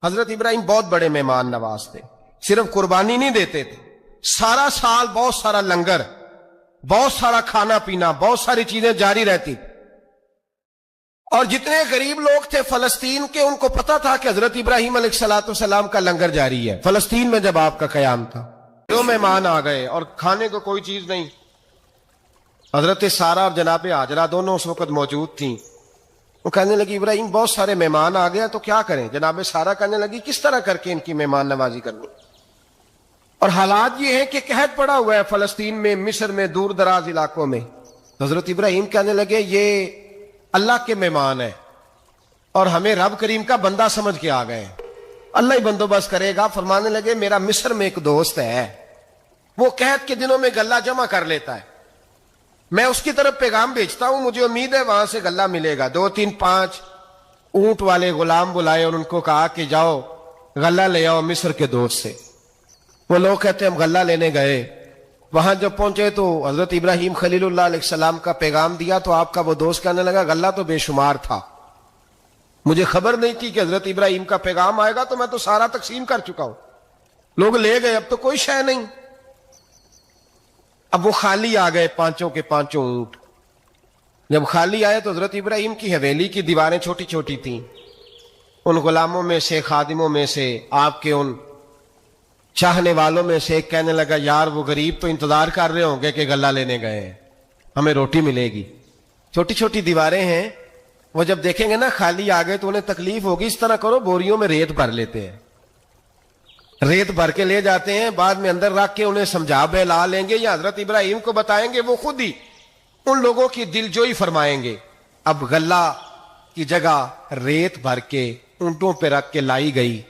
حضرت ابراہیم بہت بڑے مہمان نواز تھے، صرف قربانی نہیں دیتے تھے، سارا سال بہت سارا لنگر، بہت سارا کھانا پینا، بہت ساری چیزیں جاری رہتی. اور جتنے غریب لوگ تھے فلسطین کے، ان کو پتا تھا کہ حضرت ابراہیم علیہ السلام کا لنگر جاری ہے. فلسطین میں جب آپ کا قیام تھا، دو مہمان آ گئے اور کھانے کو کوئی چیز نہیں. حضرت سارا اور جناب ہاجرہ دونوں اس وقت موجود تھیں. وہ کہنے لگی ابراہیم بہت سارے مہمان آ گئے تو کیا کریں؟ جناب سارا کہنے لگی کس طرح کر کے ان کی مہمان نوازی کرنی. اور حالات یہ ہیں کہ قحط پڑا ہوا ہے فلسطین میں، مصر میں، دور دراز علاقوں میں. حضرت ابراہیم کہنے لگے یہ اللہ کے مہمان ہیں اور ہمیں رب کریم کا بندہ سمجھ کے آ گئے، اللہ ہی بندوبست کرے گا. فرمانے لگے میرا مصر میں ایک دوست ہے، وہ قحط کے دنوں میں غلہ جمع کر لیتا ہے، میں اس کی طرف پیغام بھیجتا ہوں، مجھے امید ہے وہاں سے غلہ ملے گا. 2-3-5 اونٹ والے غلام بلائے اور ان کو کہا کہ جاؤ غلہ لے آؤ مصر کے دوست سے. وہ لوگ کہتے ہم غلہ لینے گئے، وہاں جب پہنچے تو حضرت ابراہیم خلیل اللہ علیہ السلام کا پیغام دیا تو آپ کا وہ دوست کہنے لگا غلہ تو بے شمار تھا، مجھے خبر نہیں تھی کہ حضرت ابراہیم کا پیغام آئے گا، تو میں تو سارا تقسیم کر چکا ہوں. لوگ لے گئے، اب تو کوئی شے نہیں. اب وہ خالی آ گئے 5 کے 5 اونٹ. جب خالی آئے تو حضرت ابراہیم کی حویلی کی دیواریں چھوٹی چھوٹی تھیں. ان غلاموں میں سے، خادموں میں سے، آپ کے ان چاہنے والوں میں سے ایک کہنے لگا یار وہ غریب تو انتظار کر رہے ہوں گے کہ غلہ لینے گئے ہیں، ہمیں روٹی ملے گی. چھوٹی چھوٹی دیواریں ہیں، وہ جب دیکھیں گے نا خالی آ گئے تو انہیں تکلیف ہوگی. اس طرح کرو بوریوں میں ریت بھر لیتے ہیں، ریت بھر کے لے جاتے ہیں، بعد میں اندر رکھ کے انہیں سمجھا بہلا لیں گے یا حضرت ابراہیم کو بتائیں گے، وہ خود ہی ان لوگوں کی دلجوئی فرمائیں گے. اب غلہ کی جگہ ریت بھر کے اونٹوں پہ رکھ کے لائی گئی.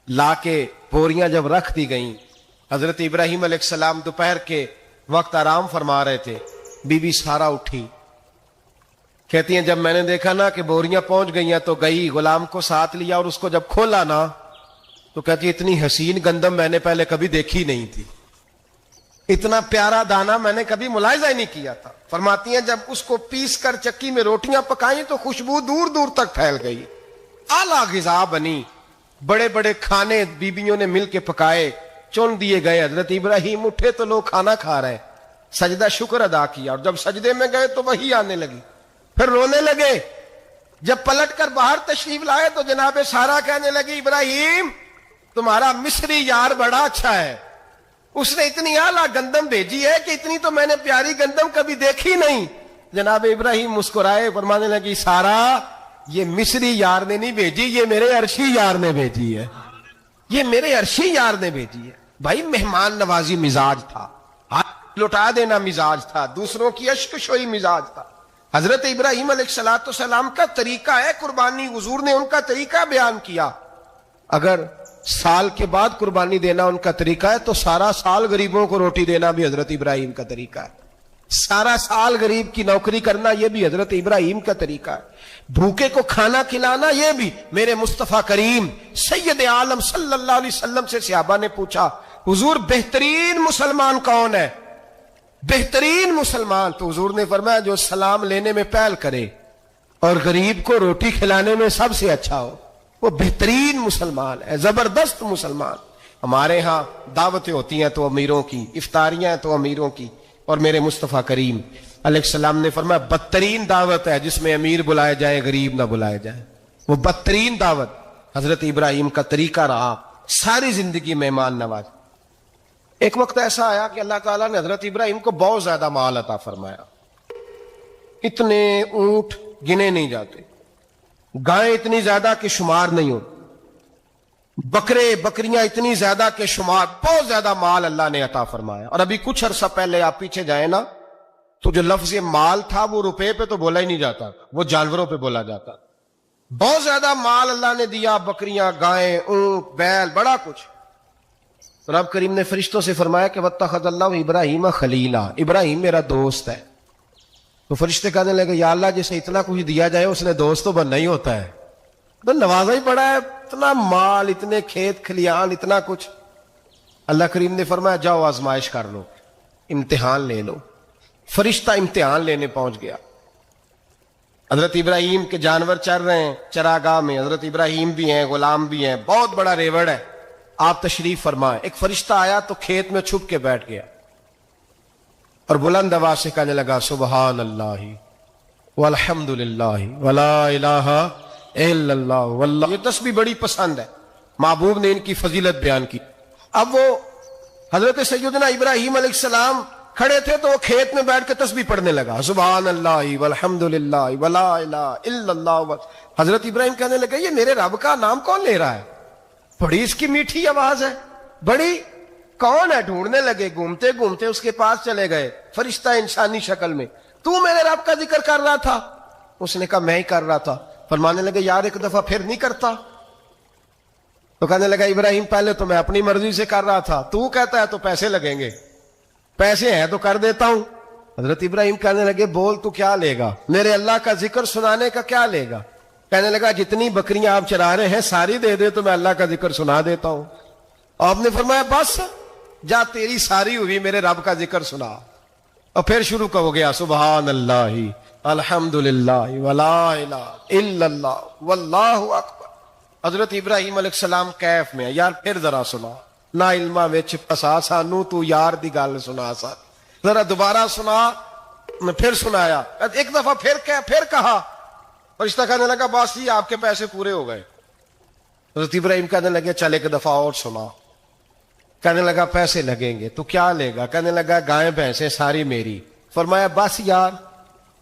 لا کے بوریاں جب رکھ دی گئیں، حضرت ابراہیم علیہ السلام دوپہر کے وقت آرام فرما رہے تھے. بی بی سارا اٹھی، کہتی ہیں جب میں نے دیکھا نا کہ بوریاں پہنچ گئی ہیں تو گئی، غلام کو ساتھ لیا اور اس کو جب کھولا نا تو کہتی اتنی حسین گندم میں نے پہلے کبھی دیکھی نہیں تھی، اتنا پیارا دانا میں نے کبھی ملاحظہ ہی نہیں کیا تھا. فرماتی ہیں جب اس کو پیس کر چکی میں روٹیاں پکائیں تو خوشبو دور دور تک پھیل گئی، اعلیٰ غذا بنی. بڑے بڑے کھانے بیبیوں نے مل کے پکائے، چن دیے گئے. حضرت ابراہیم اٹھے تو لوگ کھانا کھا رہے، سجدہ شکر ادا کیا، اور جب سجدے میں گئے تو وہی آنے لگی، پھر رونے لگے. جب پلٹ کر باہر تشریف لائے تو جناب سارا کہنے لگی ابراہیم تمہارا مصری یار بڑا اچھا ہے، اس نے اتنی اعلیٰ گندم بھیجی ہے کہ اتنی تو میں نے پیاری گندم کبھی دیکھی نہیں. جناب ابراہیم مسکرائے، فرمانے لگی سارا یہ مصری یار نے نہیں بھیجی، یہ میرے عرشی یار نے بھیجی ہے، یہ میرے عرشی یار نے بھیجی ہے. بھائی مہمان نوازی مزاج تھا، ہاتھ لٹا دینا مزاج تھا، دوسروں کی اشک شوئی مزاج تھا. حضرت ابراہیم علیہ السلام کا طریقہ ہے قربانی، حضور نے ان کا طریقہ بیان کیا. اگر سال کے بعد قربانی دینا ان کا طریقہ ہے تو سارا سال غریبوں کو روٹی دینا بھی حضرت ابراہیم کا طریقہ ہے. سارا سال غریب کی نوکری کرنا یہ بھی حضرت ابراہیم کا طریقہ ہے. بھوکے کو کھانا کھلانا یہ بھی. میرے مصطفیٰ کریم سید عالم صلی اللہ علیہ وسلم سے صحابہ نے پوچھا حضور بہترین مسلمان کون ہے؟ بہترین مسلمان تو حضور نے فرمایا جو سلام لینے میں پہل کرے اور غریب کو روٹی کھلانے میں سب سے اچھا ہو، وہ بہترین مسلمان ہے، زبردست مسلمان. ہمارے ہاں دعوتیں ہوتی ہیں تو امیروں کی، افطاریاں ہیں تو امیروں کی، اور میرے مصطفیٰ کریم علیہ السلام نے فرمایا بدترین دعوت ہے جس میں امیر بلائے جائے غریب نہ بلائے جائے، وہ بدترین دعوت. حضرت ابراہیم کا طریقہ رہا ساری زندگی مہمان نواز. ایک وقت ایسا آیا کہ اللہ تعالیٰ نے حضرت ابراہیم کو بہت زیادہ مال عطا فرمایا، اتنے اونٹ گنے نہیں جاتے، گائیں اتنی زیادہ کہ شمار نہیں ہو، بکرے بکریاں اتنی زیادہ کہ شمار، بہت زیادہ مال اللہ نے عطا فرمایا. اور ابھی کچھ عرصہ پہلے آپ پیچھے جائیں نا تو جو لفظ مال تھا وہ روپے پہ تو بولا ہی نہیں جاتا، وہ جانوروں پہ بولا جاتا. بہت زیادہ مال اللہ نے دیا، بکریاں، گائیں، اونٹ، بیل، بڑا کچھ. رب کریم نے فرشتوں سے فرمایا کہ واتخذ اللہ ابراہیم خلیلا، ابراہیم میرا دوست ہے. تو فرشتے کہنے لگے یا اللہ جسے اتنا کچھ دیا جائے اس نے دوست تو بننا ہی ہوتا ہے، تو نوازا ہی پڑا ہے، اتنا مال، اتنے کھیت کھلیان، اتنا کچھ. اللہ کریم نے فرمایا جاؤ آزمائش کر لو، امتحان لے لو. فرشتہ امتحان لینے پہنچ گیا. حضرت ابراہیم کے جانور چر رہے ہیں چراگاہ میں، حضرت ابراہیم بھی ہیں، غلام بھی ہیں، بہت بڑا ریوڑ ہے، آپ تشریف فرمائیں۔ ایک فرشتہ آیا تو کھیت میں چھپ کے بیٹھ گیا اور بلند آواز سے کہنے لگا سبحان اللہ والحمد للہ ولا الہ الا اللہ واللہ۔ یہ تسبیح بڑی پسند ہے، محبوب نے ان کی فضیلت بیان کی۔ اب وہ حضرت سیدنا ابراہیم علیہ السلام کھڑے تھے تو وہ کھیت میں بیٹھ کے تسبیح پڑھنے لگا سبحان اللہ والحمد للہ ولا الہ الا اللہ۔ حضرت ابراہیم کہنے لگے یہ میرے رب کا نام کون لے رہا ہے؟ بڑی اس کی میٹھی آواز ہے، بڑی، کون ہے؟ ڈھونڈنے لگے، گھومتے گھومتے اس کے پاس چلے گئے، فرشتہ انسانی شکل میں۔ تو میرے رب کا ذکر کر رہا تھا؟ اس نے کہا میں ہی کر رہا تھا۔ فرمانے لگے یار ایک دفعہ پھر نہیں کرتا؟ تو کہنے لگا ابراہیم پہلے تو میں اپنی مرضی سے کر رہا تھا، تو کہتا ہے تو پیسے لگیں گے، پیسے ہیں تو کر دیتا ہوں۔ حضرت ابراہیم کہنے لگے بول تو کیا لے گا؟ میرے اللہ کا ذکر سنانے کا کیا لے گا؟ کہنے لگا جتنی بکریاں آپ چرا رہے ہیں ساری دے دے تو میں اللہ کا ذکر سنا دیتا ہوں۔ اور آپ نے فرمایا بس جا تیری ساری ہوئی، میرے رب کا ذکر سنا۔ اور پھر شروع ہو گیا سبحان اللہ الحمد للہ ولا الہ الا اللہ واللہ اکبر۔ حضرت ابراہیم علیہ السلام کیف میں یار پھر ذرا سنا، نہ علما وچ پسا سانو تو یار دی گل سنا سا، ذرا دوبارہ سنا۔ میں پھر سنایا، ایک دفعہ پھر کہا، فرشتہ کہنے لگا بس یہ آپ کے پیسے پورے ہو گئے۔ حضرت ابراہیم کہنے لگے چل ایک دفعہ اور سنا۔ کہنے لگا پیسے لگیں گے، تو کیا لے گا؟ کہنے لگا گائیں بھینسیں ساری میری۔ فرمایا بس یار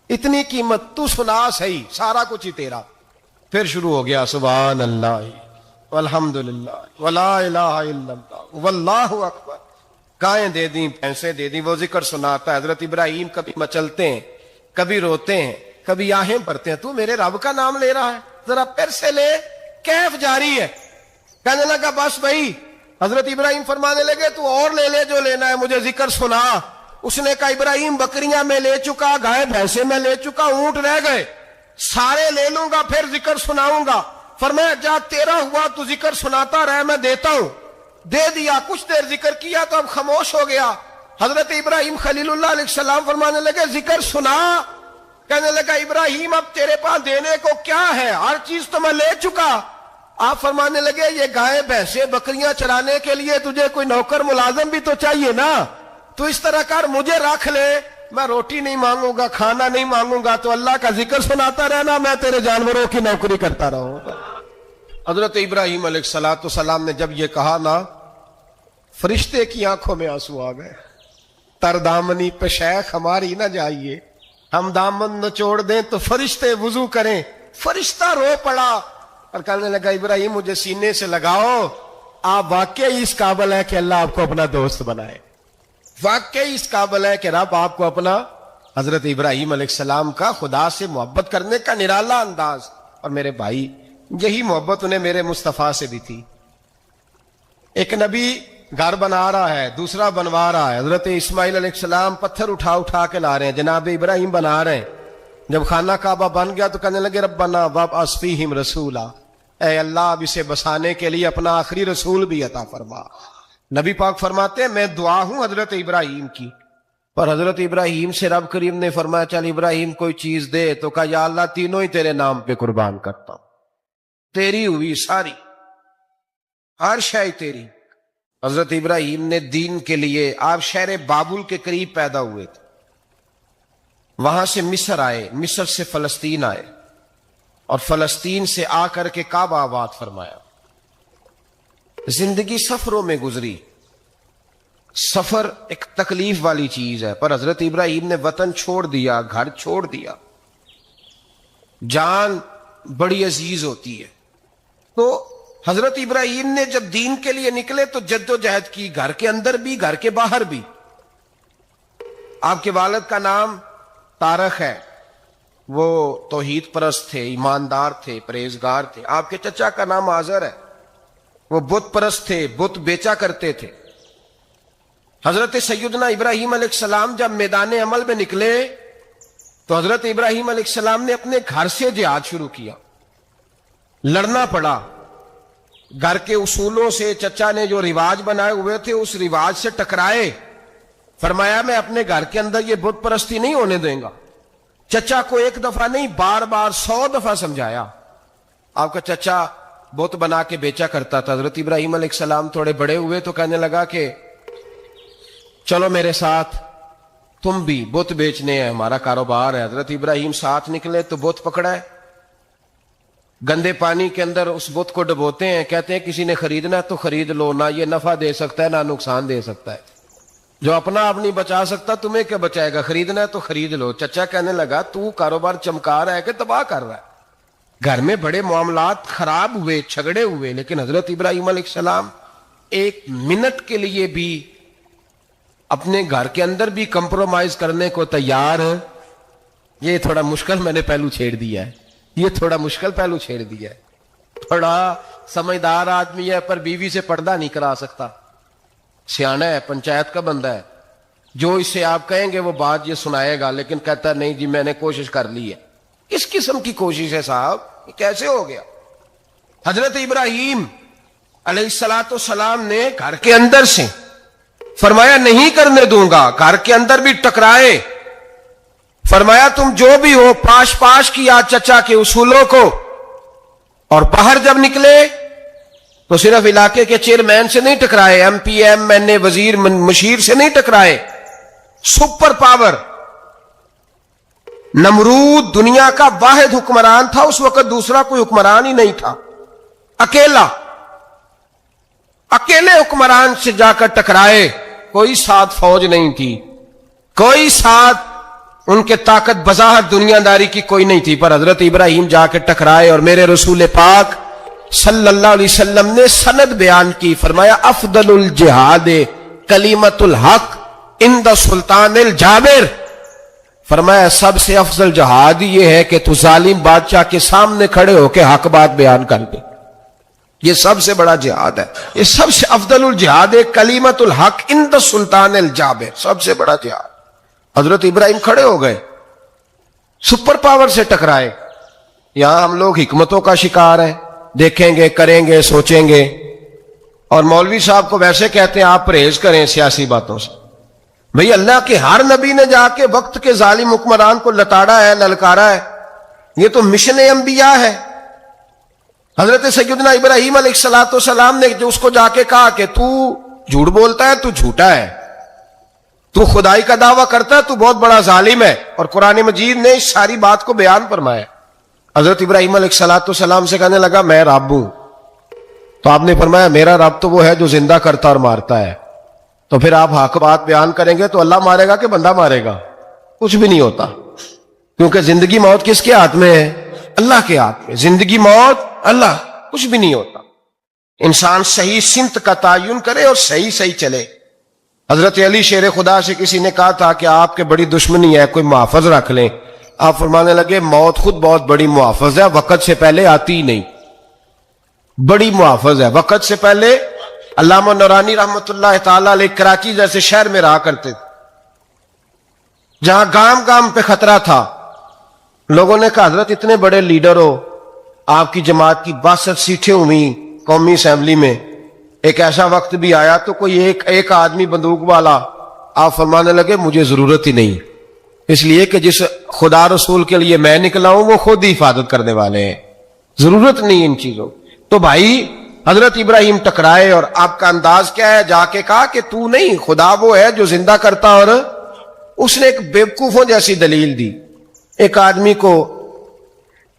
اتنی قیمت، تو سنا صحیح، سارا کچھ ہی تیرا۔ پھر شروع ہو گیا سبحان اللہ والحمد للہ ولا الہ الا اللہ واللہ اکبر۔ گائیں دے دیں، بھینسیں دے دیں، وہ ذکر سناتا ہے۔ حضرت ابراہیم کبھی مچلتے ہیں، کبھی روتے ہیں، کبھی آہیں بھرتے ہیں، تو میرے رب کا نام لے رہا ہے، ذرا پھر سے لے، کیف جاری ہے۔ کہنے لگا بس بھائی۔ حضرت ابراہیم فرمانے لگے تو اور لے لے جو لینا ہے، مجھے ذکر سنا۔ اس نے کہا ابراہیم بکریاں میں لے چکا، گائے بھینسیں میں لے چکا، اونٹ رہ گئے، سارے لے لوں گا پھر ذکر سناؤں گا۔ فرمایا جا تیرا ہوا تو ذکر سناتا رہ، میں دیتا ہوں۔ دے دیا، کچھ دیر ذکر کیا تو اب خاموش ہو گیا۔ حضرت ابراہیم خلیل اللہ علیہ السلام فرمانے لگے ذکر سنا۔ کہنے لگا ابراہیم اب تیرے پاس دینے کو کیا ہے؟ ہر چیز تو میں لے چکا۔ آپ فرمانے لگے یہ گائے بھینسیں بکریاں چرانے کے لیے تجھے کوئی نوکر ملازم بھی تو چاہیے نا، تو اس طرح کر مجھے رکھ لے، میں روٹی نہیں مانگوں گا، کھانا نہیں مانگوں گا، تو اللہ کا ذکر سناتا رہنا، میں تیرے جانوروں کی نوکری کرتا رہوں گا۔ حضرت ابراہیم علیہ السلام نے جب یہ کہا نا، فرشتے کی آنکھوں میں آنسو آ گئے۔ تر دامنی پہ شیخ ہماری نہ جائیے، ہم دامن نچوڑ دیں تو فرشتے وضو کریں۔ فرشتہ رو پڑا اور کہنے لگا ابراہیم مجھے سینے سے لگاؤ، آپ واقعی اس قابل ہے کہ اللہ آپ کو اپنا دوست بنائے، واقعی اس قابل ہے کہ رب آپ کو اپنا۔ حضرت ابراہیم علیہ السلام کا خدا سے محبت کرنے کا نرالا انداز، اور میرے بھائی یہی محبت انہیں میرے مصطفیٰ سے بھی تھی۔ ایک نبی گھر بنا رہا ہے، دوسرا بنوا رہا ہے، حضرت اسماعیل علیہ السلام پتھر اٹھا کے لا رہے ہیں، جناب ابراہیم بنا رہے ہیں۔ جب خانہ کعبہ بن گیا تو کہنے لگے ربنا وابعث فیہم رسولا، اے اللہ اب اسے بسانے کے لیے اپنا آخری رسول بھی عطا فرما۔ نبی پاک فرماتے ہیں میں دعا ہوں حضرت ابراہیم کی، پر حضرت ابراہیم سے رب کریم نے فرمایا چل ابراہیم کوئی چیز دے، تو کہا یا اللہ تینوں ہی تیرے نام پہ قربان کرتا ہوں، تیری ہوئی ساری، ہر شے تیری۔ حضرت ابراہیم نے دین کے لیے، آپ شہر بابل کے قریب پیدا ہوئے تھے، وہاں سے مصر آئے، مصر سے فلسطین آئے، اور فلسطین سے آ کر کے کعبہ آباد فرمایا۔ زندگی سفروں میں گزری، سفر ایک تکلیف والی چیز ہے، پر حضرت ابراہیم نے وطن چھوڑ دیا، گھر چھوڑ دیا۔ جان بڑی عزیز ہوتی ہے، تو حضرت ابراہیم نے جب دین کے لیے نکلے تو جد و جہد کی، گھر کے اندر بھی گھر کے باہر بھی۔ آپ کے والد کا نام طارق ہے، وہ توحید پرست تھے، ایماندار تھے، پرہیزگار تھے۔ آپ کے چچا کا نام آزر ہے، وہ بت پرست تھے، بت بیچا کرتے تھے۔ حضرت سیدنا ابراہیم علیہ السلام جب میدان عمل میں نکلے تو حضرت ابراہیم علیہ السلام نے اپنے گھر سے جہاد شروع کیا، لڑنا پڑا۔ گھر کے اصولوں سے چچا نے جو رواج بنائے ہوئے تھے اس رواج سے ٹکرائے، فرمایا میں اپنے گھر کے اندر یہ بت پرستی نہیں ہونے دیں گا۔ چچا کو ایک دفعہ نہیں بار بار 100 دفعہ سمجھایا. آپ کا چچا بت بنا کے بیچا کرتا تھا. حضرت ابراہیم علیہ السلام تھوڑے بڑے ہوئے تو کہنے لگا کہ چلو میرے ساتھ, تم بھی بت بیچنے ہیں, ہمارا کاروبار ہے. حضرت ابراہیم ساتھ نکلے تو بت پکڑا ہے, گندے پانی کے اندر اس بت کو ڈبوتے ہیں, کہتے ہیں کسی نے خریدنا ہے تو خرید لو, نہ یہ نفع دے سکتا ہے نہ نقصان دے سکتا ہے. جو اپنا آپ نہیں بچا سکتا تمہیں کیا بچائے گا, خریدنا ہے تو خرید لو. چچا کہنے لگا تو کاروبار چمکا رہا ہے کہ تباہ کر رہا ہے. گھر میں بڑے معاملات خراب ہوئے, جھگڑے ہوئے, لیکن حضرت ابراہیم علیہ السلام ایک منٹ کے لیے بھی اپنے گھر کے اندر بھی کمپرومائز کرنے کو تیار ہیں. یہ تھوڑا مشکل میں نے پہلو چھیڑ دیا ہے, یہ تھوڑا مشکل پہلو چھیڑ دیا ہے. تھوڑا سمجھدار آدمی ہے پر بیوی سے پردہ نہیں کرا سکتا, سیانا ہے, پنچایت کا بندہ ہے, جو اس سے آپ کہیں گے وہ بات یہ سنائے گا, لیکن کہتا ہے نہیں جی میں نے کوشش کر لی ہے. کس قسم کی کوشش ہے صاحب, یہ کیسے ہو گیا؟ حضرت ابراہیم علیہ السلام نے گھر کے اندر سے فرمایا نہیں کرنے دوں گا, گھر کے اندر بھی ٹکرائے, فرمایا تم جو بھی ہو پاش پاش کیا چچا کے اصولوں کو, اور باہر جب نکلے تو صرف علاقے کے چیئرمین سے نہیں ٹکرائے, ایم پی ایم این اے وزیر مشیر سے نہیں ٹکرائے, سپر پاور نمرود دنیا کا واحد حکمران تھا اس وقت, دوسرا کوئی حکمران ہی نہیں تھا, اکیلے حکمران سے جا کر ٹکرائے. کوئی ساتھ فوج نہیں تھی, کوئی ساتھ ان کے طاقت بظاہر دنیا داری کی کوئی نہیں تھی, پر حضرت ابراہیم جا کے ٹکرائے. اور میرے رسول پاک صلی اللہ علیہ وسلم نے سند بیان کی, فرمایا افضل الجہاد کلمۃ الحق عند سلطان الجابر, فرمایا سب سے افضل جہاد یہ ہے کہ تو ظالم بادشاہ کے سامنے کھڑے ہو کے حق بات بیان کر دے. یہ سب سے بڑا جہاد ہے, یہ سب سے افضل الجہاد کلمۃ الحق عند سلطان الجابر, سب سے بڑا جہاد. حضرت ابراہیم کھڑے ہو گئے, سپر پاور سے ٹکرائے. یہاں ہم لوگ حکمتوں کا شکار ہیں, دیکھیں گے, کریں گے, سوچیں گے, اور مولوی صاحب کو ویسے کہتے ہیں آپ پرہیز کریں سیاسی باتوں سے. بھئی اللہ کے ہر نبی نے جا کے وقت کے ظالم حکمران کو لتاڑا ہے, للکارا ہے, یہ تو مشن انبیاء ہے. حضرت سیدنا ابراہیم علیہ السلام نے جو اس کو جا کے کہا کہ تو جھوٹ بولتا ہے, تو جھوٹا ہے, تو خدائی کا دعویٰ کرتا ہے, تو بہت بڑا ظالم ہے. اور قرآن مجید نے اس ساری بات کو بیان فرمایا. حضرت ابراہیم علیہ السلام سے کہنے لگا میں رب ہوں, تو آپ نے فرمایا میرا رب تو وہ ہے جو زندہ کرتا اور مارتا ہے. تو پھر آپ حق بات بیان کریں گے تو اللہ مارے گا کہ بندہ مارے گا؟ کچھ بھی نہیں ہوتا, کیونکہ زندگی موت کس کے ہاتھ میں ہے؟ اللہ کے ہاتھ میں. زندگی موت اللہ, کچھ بھی نہیں ہوتا. انسان صحیح سمت کا تعین کرے اور صحیح صحیح چلے. حضرت علی شیر خدا سے کسی نے کہا تھا کہ آپ کے بڑی دشمنی ہے, کوئی محافظ رکھ لیں. آپ فرمانے لگے موت خود بہت بڑی محافظ ہے, وقت سے پہلے آتی ہی نہیں. بڑی محافظ ہے, وقت سے پہلے. علامہ نورانی رحمت اللہ تعالی علیہ کراچی جیسے شہر میں رہا کرتے تھے, جہاں گام گام پہ خطرہ تھا. لوگوں نے کہا حضرت اتنے بڑے لیڈر ہو, آپ کی جماعت کی 62 سیٹیں ہوئی قومی اسمبلی میں, ایک ایسا وقت بھی آیا تو کوئی ایک آدمی بندوق والا. آپ فرمانے لگے مجھے ضرورت ہی نہیں, اس لیے کہ جس خدا رسول کے لیے میں نکلا ہوں وہ خود ہی حفاظت کرنے والے ہیں, ضرورت نہیں ان چیزوں. تو بھائی حضرت ابراہیم ٹکرائے, اور آپ کا انداز کیا ہے؟ جا کے کہا کہ تو نہیں, خدا وہ ہے جو زندہ کرتا. اور اس نے ایک بیوقوفوں جیسی دلیل دی. ایک آدمی کو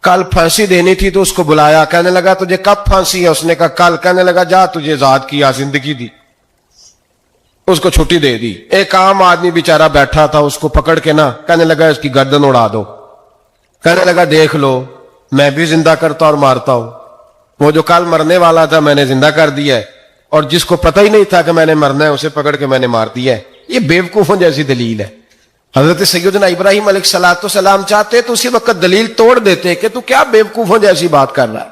کل پھانسی دینی تھی تو اس کو بلایا, کہنے لگا تجھے کب پھانسی ہے؟ اس نے کہا کل. کہنے لگا جا تجھے آزاد کیا, زندگی دی, اس کو چھٹی دے دی. ایک عام آدمی بیچارہ بیٹھا تھا, اس کو پکڑ کے نا کہنے لگا اس کی گردن اڑا دو. کہنے لگا دیکھ لو میں بھی زندہ کرتا اور مارتا ہوں, وہ جو کل مرنے والا تھا میں نے زندہ کر دیا ہے, اور جس کو پتہ ہی نہیں تھا کہ میں نے مرنا ہے اسے پکڑ کے میں نے مار دیا ہے. یہ بیوقوفوں جیسی دلیل ہے. حضرت سیدنا ابراہیم علیہ السلام چاہتے تو اسی وقت دلیل توڑ دیتے کہ تو کیا بیوقوفوں جیسی بات کر رہا ہے,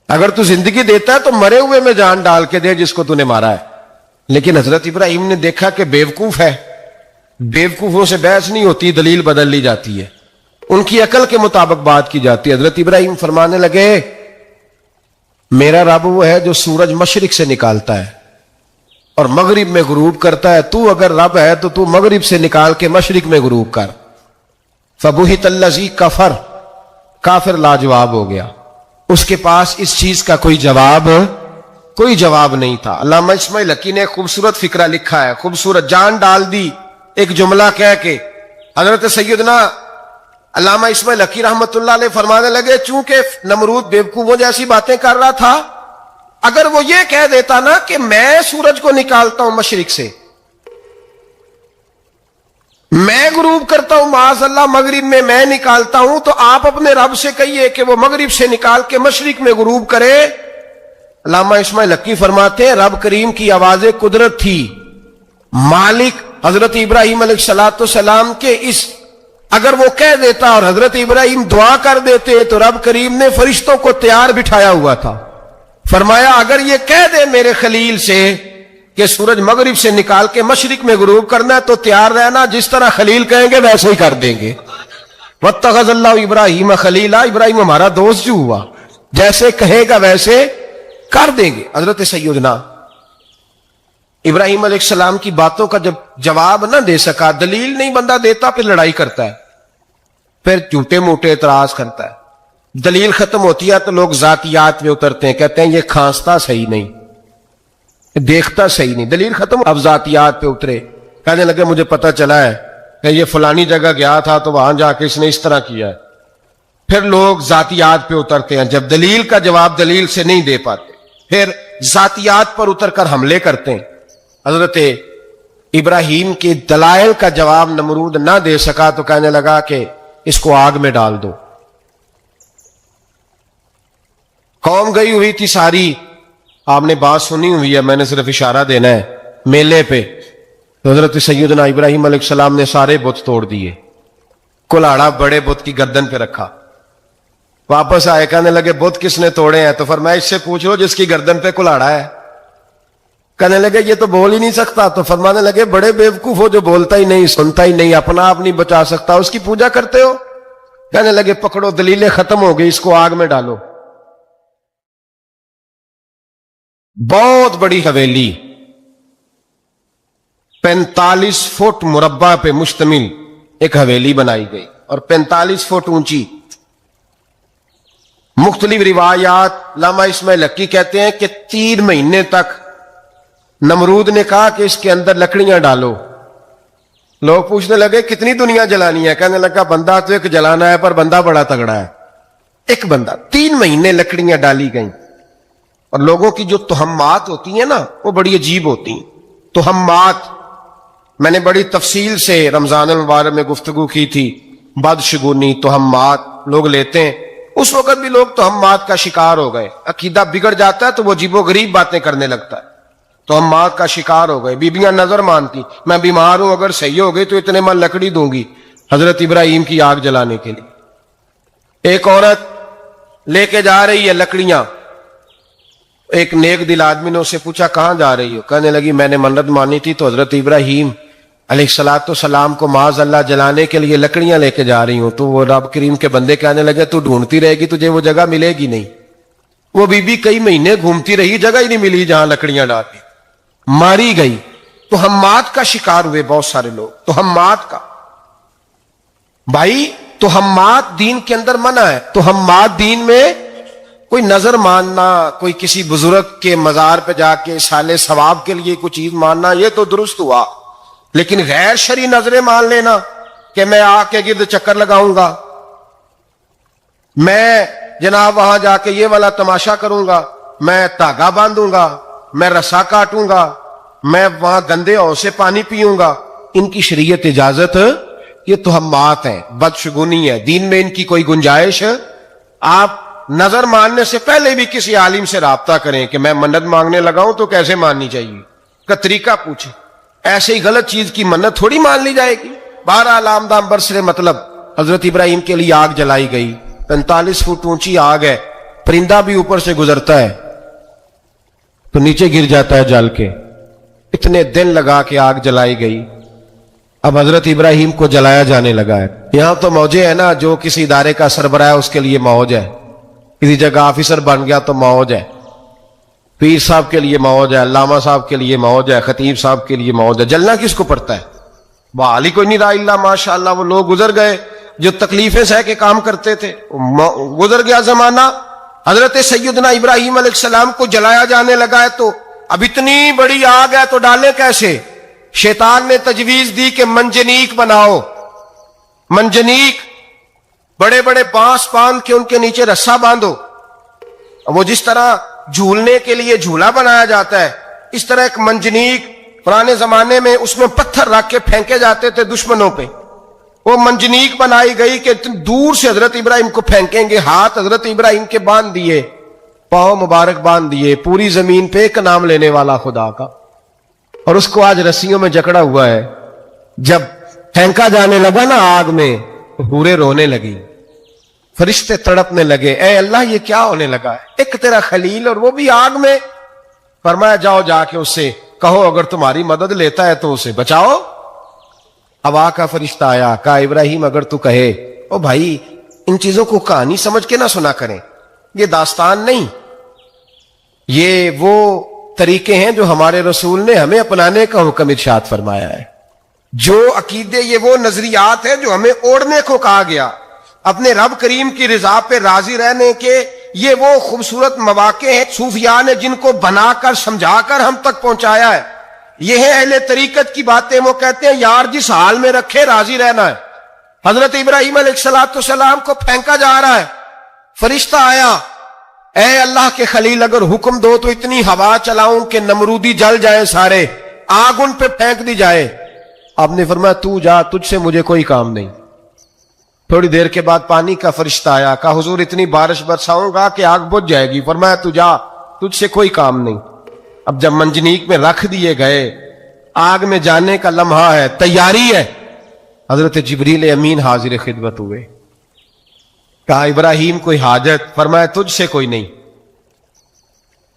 اگر تو زندگی دیتا ہے تو مرے ہوئے میں جان ڈال کے دے جس کو تو نے مارا ہے. لیکن حضرت ابراہیم نے دیکھا کہ بیوقوف ہے, بیوقوفوں سے بحث نہیں ہوتی, دلیل بدل لی جاتی ہے, ان کی عقل کے مطابق بات کی جاتی ہے. حضرت ابراہیم فرمانے لگے میرا رب وہ ہے جو سورج مشرق سے نکالتا ہے اور مغرب میں غروب کرتا ہے. تو اگر رب ہے تو تو مغرب سے نکال کے مشرق میں غروب کر. فبہت الذی کفر، کافر لاجواب ہو گیا، اس کے پاس اس چیز کا کوئی جواب نہیں تھا۔ علامہ اسماعیل حقی نے ایک خوبصورت فقرہ لکھا ہے، خوبصورت، جان ڈال دی ایک جملہ کہہ کے۔ حضرت سیدنا علامہ اسماعیل حقی رحمت اللہ علیہ فرمانے لگے چونکہ نمرود بیوقوفوں جیسی باتیں کر رہا تھا، اگر وہ یہ کہہ دیتا نا کہ میں سورج کو نکالتا ہوں مشرق سے، میں غروب کرتا ہوں معاذ اللہ مغرب میں، میں نکالتا ہوں، تو آپ اپنے رب سے کہیے کہ وہ مغرب سے نکال کے مشرق میں غروب کرے۔ علامہ اسماعیل حقی فرماتے ہیں رب کریم کی آواز قدرت تھی، مالک حضرت ابراہیم علیہ السلام کے اس، اگر وہ کہہ دیتا اور حضرت ابراہیم دعا کر دیتے تو رب کریم نے فرشتوں کو تیار بٹھایا ہوا تھا، فرمایا اگر یہ کہہ دے میرے خلیل سے کہ سورج مغرب سے نکال کے مشرق میں غروب کرنا ہے تو تیار رہنا، جس طرح خلیل کہیں گے ویسے ہی کر دیں گے۔ واتخذ اللہ ابراہیم خلیلا، ابراہیم ہمارا دوست جو ہوا، جیسے کہے گا ویسے کر دیں گے۔ حضرت سیدنا ابراہیم علیہ السلام کی باتوں کا جب جواب نہ دے سکا، دلیل نہیں بندہ دیتا، پھر لڑائی کرتا ہے، پھر جھوٹے موٹے اعتراض کرتا ہے، دلیل ختم ہوتی ہے تو لوگ ذاتیات میں اترتے ہیں، کہتے ہیں یہ کھانستا صحیح نہیں، دیکھتا صحیح نہیں، دلیل ختم، اب ذاتیات پہ اترے، کہنے لگے مجھے پتا چلا ہے کہ یہ فلانی جگہ گیا تھا تو وہاں جا کے اس نے اس طرح کیا ہے، پھر لوگ ذاتیات پہ اترتے ہیں، جب دلیل کا جواب دلیل سے نہیں دے پاتے پھر ذاتیات پر اتر کر حملے کرتے ہیں۔ حضرت ابراہیم کے دلائل کا جواب نمرود نہ دے سکا تو کہنے لگا کہ اس کو آگ میں ڈال دو۔ قوم گئی ہوئی تھی ساری، آپ نے بات سنی ہوئی ہے، میں نے صرف اشارہ دینا ہے، میلے پہ تو حضرت سیدنا ابراہیم علیہ السلام نے سارے بت توڑ دیے، کلاڑا بڑے بت کی گردن پہ رکھا، واپس آئے کہنے لگے بت کس نے توڑے ہیں؟ تو فرمایا اس سے پوچھ لو جس کی گردن پہ کلاڑا ہے۔ کہنے لگے یہ تو بول ہی نہیں سکتا، تو فرمانے لگے بڑے بیوقوف ہو جو بولتا ہی نہیں، سنتا ہی نہیں، اپنا آپ نہیں بچا سکتا، اس کی پوجا کرتے ہو؟ کہنے لگے پکڑو، دلیلیں ختم ہو گئی، اس کو آگ میں ڈالو۔ بہت بڑی حویلی 45 فٹ مربع پہ مشتمل ایک حویلی بنائی گئی اور 45 فٹ اونچی۔ مختلف روایات، علامہ اسماعیل حقی کہتے ہیں کہ 3 مہینے تک نمرود نے کہا کہ اس کے اندر لکڑیاں ڈالو۔ لوگ پوچھنے لگے کتنی دنیا جلانی ہے؟ کہنے لگا بندہ تو ایک جلانا ہے، پر بندہ بڑا تگڑا ہے، ایک بندہ۔ 3 مہینے لکڑیاں ڈالی گئیں، اور لوگوں کی جو تہمات ہوتی ہیں نا وہ بڑی عجیب ہوتی ہیں۔ تہمات میں نے بڑی تفصیل سے رمضان المبارک میں گفتگو کی تھی، بدشگونی، تہمات لوگ لیتے ہیں، اس وقت بھی لوگ تہمات کا شکار ہو گئے، عقیدہ بگڑ جاتا ہے تو وہ عجیب و غریب باتیں کرنے لگتا ہے، تہمات کا شکار ہو گئے۔ بیبیاں نظر مانتی، میں بیمار ہوں، اگر صحیح ہو گئی تو اتنے من لکڑی دوں گی حضرت ابراہیم کی آگ جلانے کے لیے۔ ایک عورت لے کے جا رہی ہے لکڑیاں، ایک نیک دل آدمی نے اسے پوچھا کہاں جا رہی ہو؟ کہنے لگی میں نے منت مانی تھی تو حضرت ابراہیم علیہ السلام کو معاذ اللہ جلانے کے لیے لکڑیاں لے کے جا رہی ہوں۔ تو وہ رب کریم کے بندے کہنے لگے تو ڈھونڈتی رہے گی، تجھے وہ جگہ ملے گی نہیں۔ وہ بی بی کئی مہینے گھومتی رہی، جگہ ہی نہیں ملی جہاں لکڑیاں ڈالی، ماری گئی۔ تو ہمات کا شکار ہوئے بہت سارے لوگ، تو ہمات کا بھائی، تو ہمات دین کے اندر منع ہے۔ تو ہمات دین میں کوئی نظر ماننا، کوئی کسی بزرگ کے مزار پہ جا کے سالے ثواب کے لیے کوئی چیز ماننا، یہ تو درست ہوا، لیکن غیر شرعی نظریں مان لینا کہ میں آ کے گرد چکر لگاؤں گا، میں جناب وہاں جا کے یہ والا تماشا کروں گا، میں دھاگا باندھوں گا، میں رسا کاٹوں گا، میں وہاں گندے ہو سے پانی پیوں گا، ان کی شریعت اجازت، یہ تہمات ہیں، بدشگونی ہے، دین میں ان کی کوئی گنجائش۔ آپ نظر ماننے سے پہلے بھی کسی عالم سے رابطہ کریں کہ میں منت مانگنے لگا ہوں تو کیسے ماننی چاہیے کا طریقہ پوچھیں، ایسے ہی غلط چیز کی منت تھوڑی مان لی جائے گی۔ بہرحال آمدام برسر مطلب حضرت ابراہیم کے لیے آگ جلائی گئی، 45 فٹ اونچی آگ ہے، پرندہ بھی اوپر سے گزرتا ہے تو نیچے گر جاتا ہے جل کے، اتنے دن لگا کے آگ جلائی گئی۔ اب حضرت ابراہیم کو جلایا جانے لگا ہے۔ یہاں تو موجے ہے نا، جو کسی ادارے کا سربراہ ہے اس کے لیے موج ہے، کسی جگہ آفیسر بن گیا تو موج ہے، پیر صاحب کے لیے موج ہے، علامہ صاحب کے لیے موج ہے، خطیب صاحب کے لیے موج ہے۔ جلنا کس کو پڑتا ہے؟ وہ علی کوئی نہیں رہا الا ماشاء اللہ، وہ لوگ گزر گئے، جو تکلیفیں سہ کے کام کرتے تھے. گزر گیا زمانہ, حضرت سیدنا ابراہیم علیہ السلام کو جلایا جانے لگا ہے, تو اب اتنی بڑی آگ ہے تو ڈالیں کیسے؟ شیطان نے تجویز دی کہ منجنیق بناؤ. منجنیق, بڑے بڑے بانس باندھ کے ان کے نیچے رسا باندھو. وہ جس طرح جھولنے کے لیے جھولا بنایا جاتا ہے, اس طرح ایک منجنیق پرانے زمانے میں اس میں پتھر رکھ کے پھینکے جاتے تھے دشمنوں پہ. وہ منجنیق بنائی گئی کہ دور سے حضرت ابراہیم کو پھینکیں گے. ہاتھ حضرت ابراہیم کے باندھ دیے, پاؤں مبارک باندھ دیے, پوری زمین پہ ایک نام لینے والا خدا کا. اور اس کو آج رسیوں میں جکڑا ہوا ہے. جب پھینکا جانے لگا نا آگ میں, حوریں رونے لگی, فرشتے تڑپنے لگے, اے اللہ یہ کیا ہونے لگا ہے؟ ایک تیرا خلیل اور وہ بھی آگ میں. فرمایا جاؤ جا کے اس سے کہو اگر تمہاری مدد لیتا ہے تو اسے بچاؤ. ہوا کا فرشتہ آیا, کہا ابراہیم اگر تو کہے. او بھائی ان چیزوں کو کہانی سمجھ کے نہ سنا کریں, یہ داستان نہیں, یہ وہ طریقے ہیں جو ہمارے رسول نے ہمیں اپنانے کا حکم ارشاد فرمایا ہے. جو عقیدے, یہ وہ نظریات ہیں جو ہمیں اوڑھنے کو کہا گیا. اپنے رب کریم کی رضا پہ راضی رہنے کے یہ وہ خوبصورت مواقع ہیں صوفیاء نے جن کو بنا کر سمجھا کر ہم تک پہنچایا ہے. یہ ہے اہل طریقت کی باتیں. وہ کہتے ہیں یار جس حال میں رکھے راضی رہنا ہے. حضرت ابراہیم علیہ السلام کو پھینکا جا رہا ہے, فرشتہ آیا, اے اللہ کے خلیل اگر حکم دو تو اتنی ہوا چلاؤں کہ نمرودی جل جائیں سارے, آگ ان پہ پھینک دی جائے. آپ نے فرمایا تو جا, تجھ سے مجھے کوئی کام نہیں. تھوڑی دیر کے بعد پانی کا فرشتہ آیا, کہا حضور اتنی بارش برساؤں گا کہ آگ بجھ جائے گی. فرمایا تو جا, تجھ سے کوئی کام نہیں. اب جب منجنیق میں رکھ دیے گئے, آگ میں جانے کا لمحہ ہے, تیاری ہے, حضرت جبریل امین حاضر خدمت ہوئے. کہا ابراہیم کوئی حاجت؟ فرمایا تجھ سے کوئی نہیں.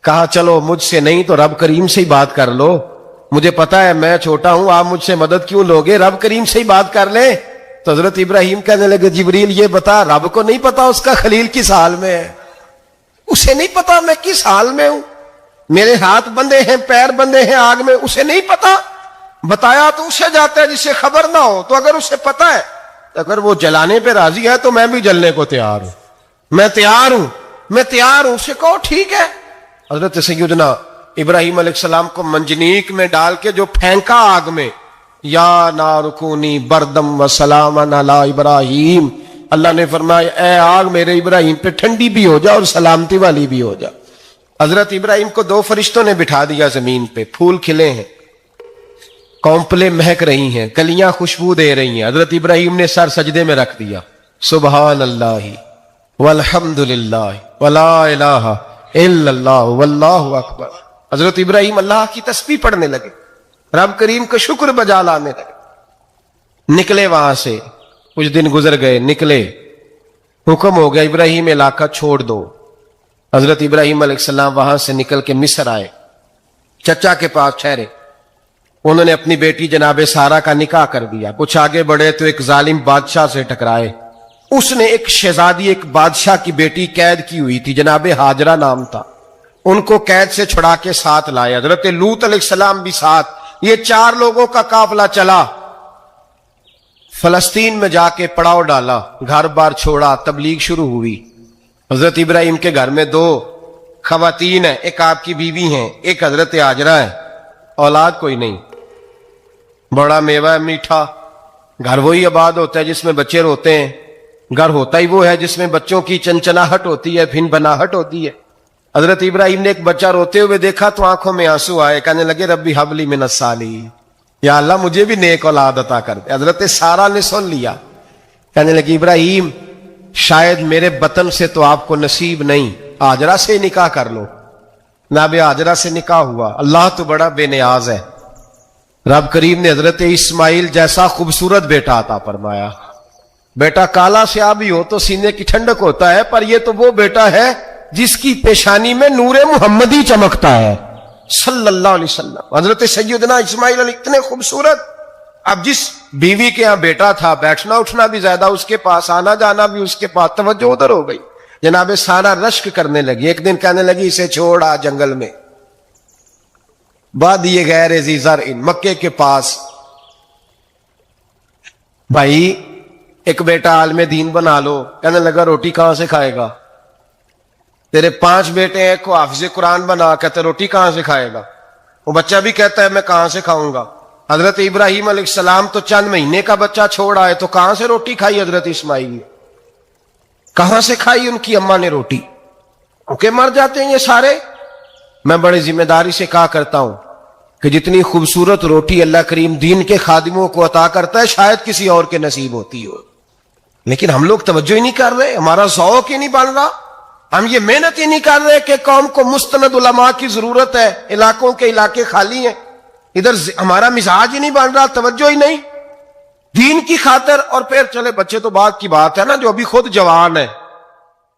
کہا چلو مجھ سے نہیں تو رب کریم سے ہی بات کر لو, مجھے پتا ہے میں چھوٹا ہوں, آپ مجھ سے مدد کیوں لوگے, رب کریم سے ہی بات کر لیں. تو حضرت ابراہیم کہنے لگے جبریل یہ بتا, رب کو نہیں پتا اس کا خلیل کس حال میں ہے؟ اسے نہیں پتا میں کس حال میں ہوں, میرے ہاتھ بندے ہیں, پیر بندے ہیں آگ میں, اسے نہیں پتا. بتایا تو اسے جاتا ہے جسے خبر نہ ہو. تو اگر اسے پتا ہے, اگر وہ جلانے پہ راضی ہے تو میں بھی جلنے کو تیار ہوں, میں تیار ہوں, میں تیار ہوں. اسے کہو ٹھیک ہے. حضرت سیدنا ابراہیم علیہ السلام کو منجنیق میں ڈال کے جو پھینکا آگ میں, یا نار کونی بردم و سلاما علی ابراہیم, اللہ نے فرمایا اے آگ میرے ابراہیم پہ ٹھنڈی بھی ہو جا اور سلامتی والی بھی ہو جا. حضرت ابراہیم کو دو فرشتوں نے بٹھا دیا زمین پہ, پھول کھلے ہیں, کونپلیں مہک رہی ہیں, کلیاں خوشبو دے رہی ہیں. حضرت ابراہیم نے سر سجدے میں رکھ دیا, سبحان اللہ والحمد للہ ولا الہ الا اللہ واللہ اکبر. حضرت ابراہیم اللہ کی تسبیح پڑھنے لگے, رب کریم کا شکر بجا لانے لگے. نکلے وہاں سے, کچھ دن گزر گئے, نکلے, حکم ہو گیا ابراہیم علاقہ چھوڑ دو. حضرت ابراہیم علیہ السلام وہاں سے نکل کے مصر آئے, چچا کے پاس ٹھہرے. انہوں نے اپنی بیٹی جناب سارہ کا نکاح کر دیا. کچھ آگے بڑھے تو ایک ظالم بادشاہ سے ٹکرائے. اس نے ایک شہزادی, ایک بادشاہ کی بیٹی قید کی ہوئی تھی, جناب ہاجرہ نام تھا, ان کو قید سے چھڑا کے ساتھ لائے. حضرت لوط علیہ السلام بھی ساتھ. یہ 4 لوگوں کا قافلہ چلا, فلسطین میں جا کے پڑاؤ ڈالا, گھر بار چھوڑا, تبلیغ شروع ہوئی. حضرت ابراہیم کے گھر میں 2 خواتین ہیں, ایک آپ کی بیوی ہیں, ایک حضرت ہاجرہ ہے. اولاد کوئی نہیں, بڑا میوہ ہے میٹھا. گھر وہی آباد ہوتا ہے جس میں بچے روتے ہیں, گھر ہوتا ہی وہ ہے جس میں بچوں کی چنچناہٹ ہوتی ہے, پھن بناہٹ ہوتی ہے. حضرت ابراہیم نے ایک بچہ روتے ہوئے دیکھا تو آنکھوں میں آنسو آئے, کہنے لگے ربی حب لی من الصالحین, یا اللہ مجھے بھی نیک اولاد عطا کر دے. حضرت سارہ نے سن لیا, کہنے لگی ابراہیم شاید میرے بطن سے تو آپ کو نصیب نہیں, ہاجرہ سے نکاح کر لو. جناب ہاجرہ سے نکاح ہوا. اللہ تو بڑا بے نیاز ہے, رب کریم نے حضرت اسماعیل جیسا خوبصورت بیٹا عطا فرمایا. بیٹا کالا سیاہ بھی ہو تو سینے کی ٹھنڈک ہوتا ہے, پر یہ تو وہ بیٹا ہے جس کی پیشانی میں نور محمدی چمکتا ہے صلی اللہ علیہ وسلم. حضرت سیدنا اسماعیل علیہ اتنے خوبصورت. اب جس بیوی کے ہاں بیٹا تھا, بیٹھنا اٹھنا بھی زیادہ اس کے پاس, آنا جانا بھی اس کے پاس, توجہ ادھر ہو گئی. جناب سارہ رشک کرنے لگی. ایک دن کہنے لگی اسے چھوڑ آ جنگل میں, وادی غیر ذی زرع, مکے کے پاس. بھائی ایک بیٹا عالم دین بنا لو، کہنے لگا روٹی کہاں سے کھائے گا؟ تیرے 5 بیٹے ہیں، کو حافظ قرآن بنا، کہتے روٹی کہاں سے کھائے گا؟ وہ بچہ بھی کہتا ہے میں کہاں سے کھاؤں گا؟ حضرت ابراہیم علیہ السلام تو چند مہینے کا بچہ چھوڑ آئے، تو کہاں سے روٹی کھائی حضرت اسماعیل نے؟ کہاں سے کھائی ان کی اماں نے روٹی؟ کیونکہ مر جاتے ہیں یہ سارے۔ میں بڑی ذمہ داری سے کہا کرتا ہوں کہ جتنی خوبصورت روٹی اللہ کریم دین کے خادموں کو عطا کرتا ہے شاید کسی اور کے نصیب ہوتی ہو، لیکن ہم لوگ توجہ ہی نہیں کر رہے، ہمارا ذوق ہی نہیں بن رہا، ہم یہ محنت ہی نہیں کر رہے کہ قوم کو مستند علماء کی ضرورت ہے، علاقوں کے علاقے خالی ہیں، ادھر ہمارا مزاج ہی نہیں بن رہا، توجہ ہی نہیں دین کی خاطر۔ اور پھر چلے بچے تو بعد کی بات ہے نا، جو ابھی خود جوان ہے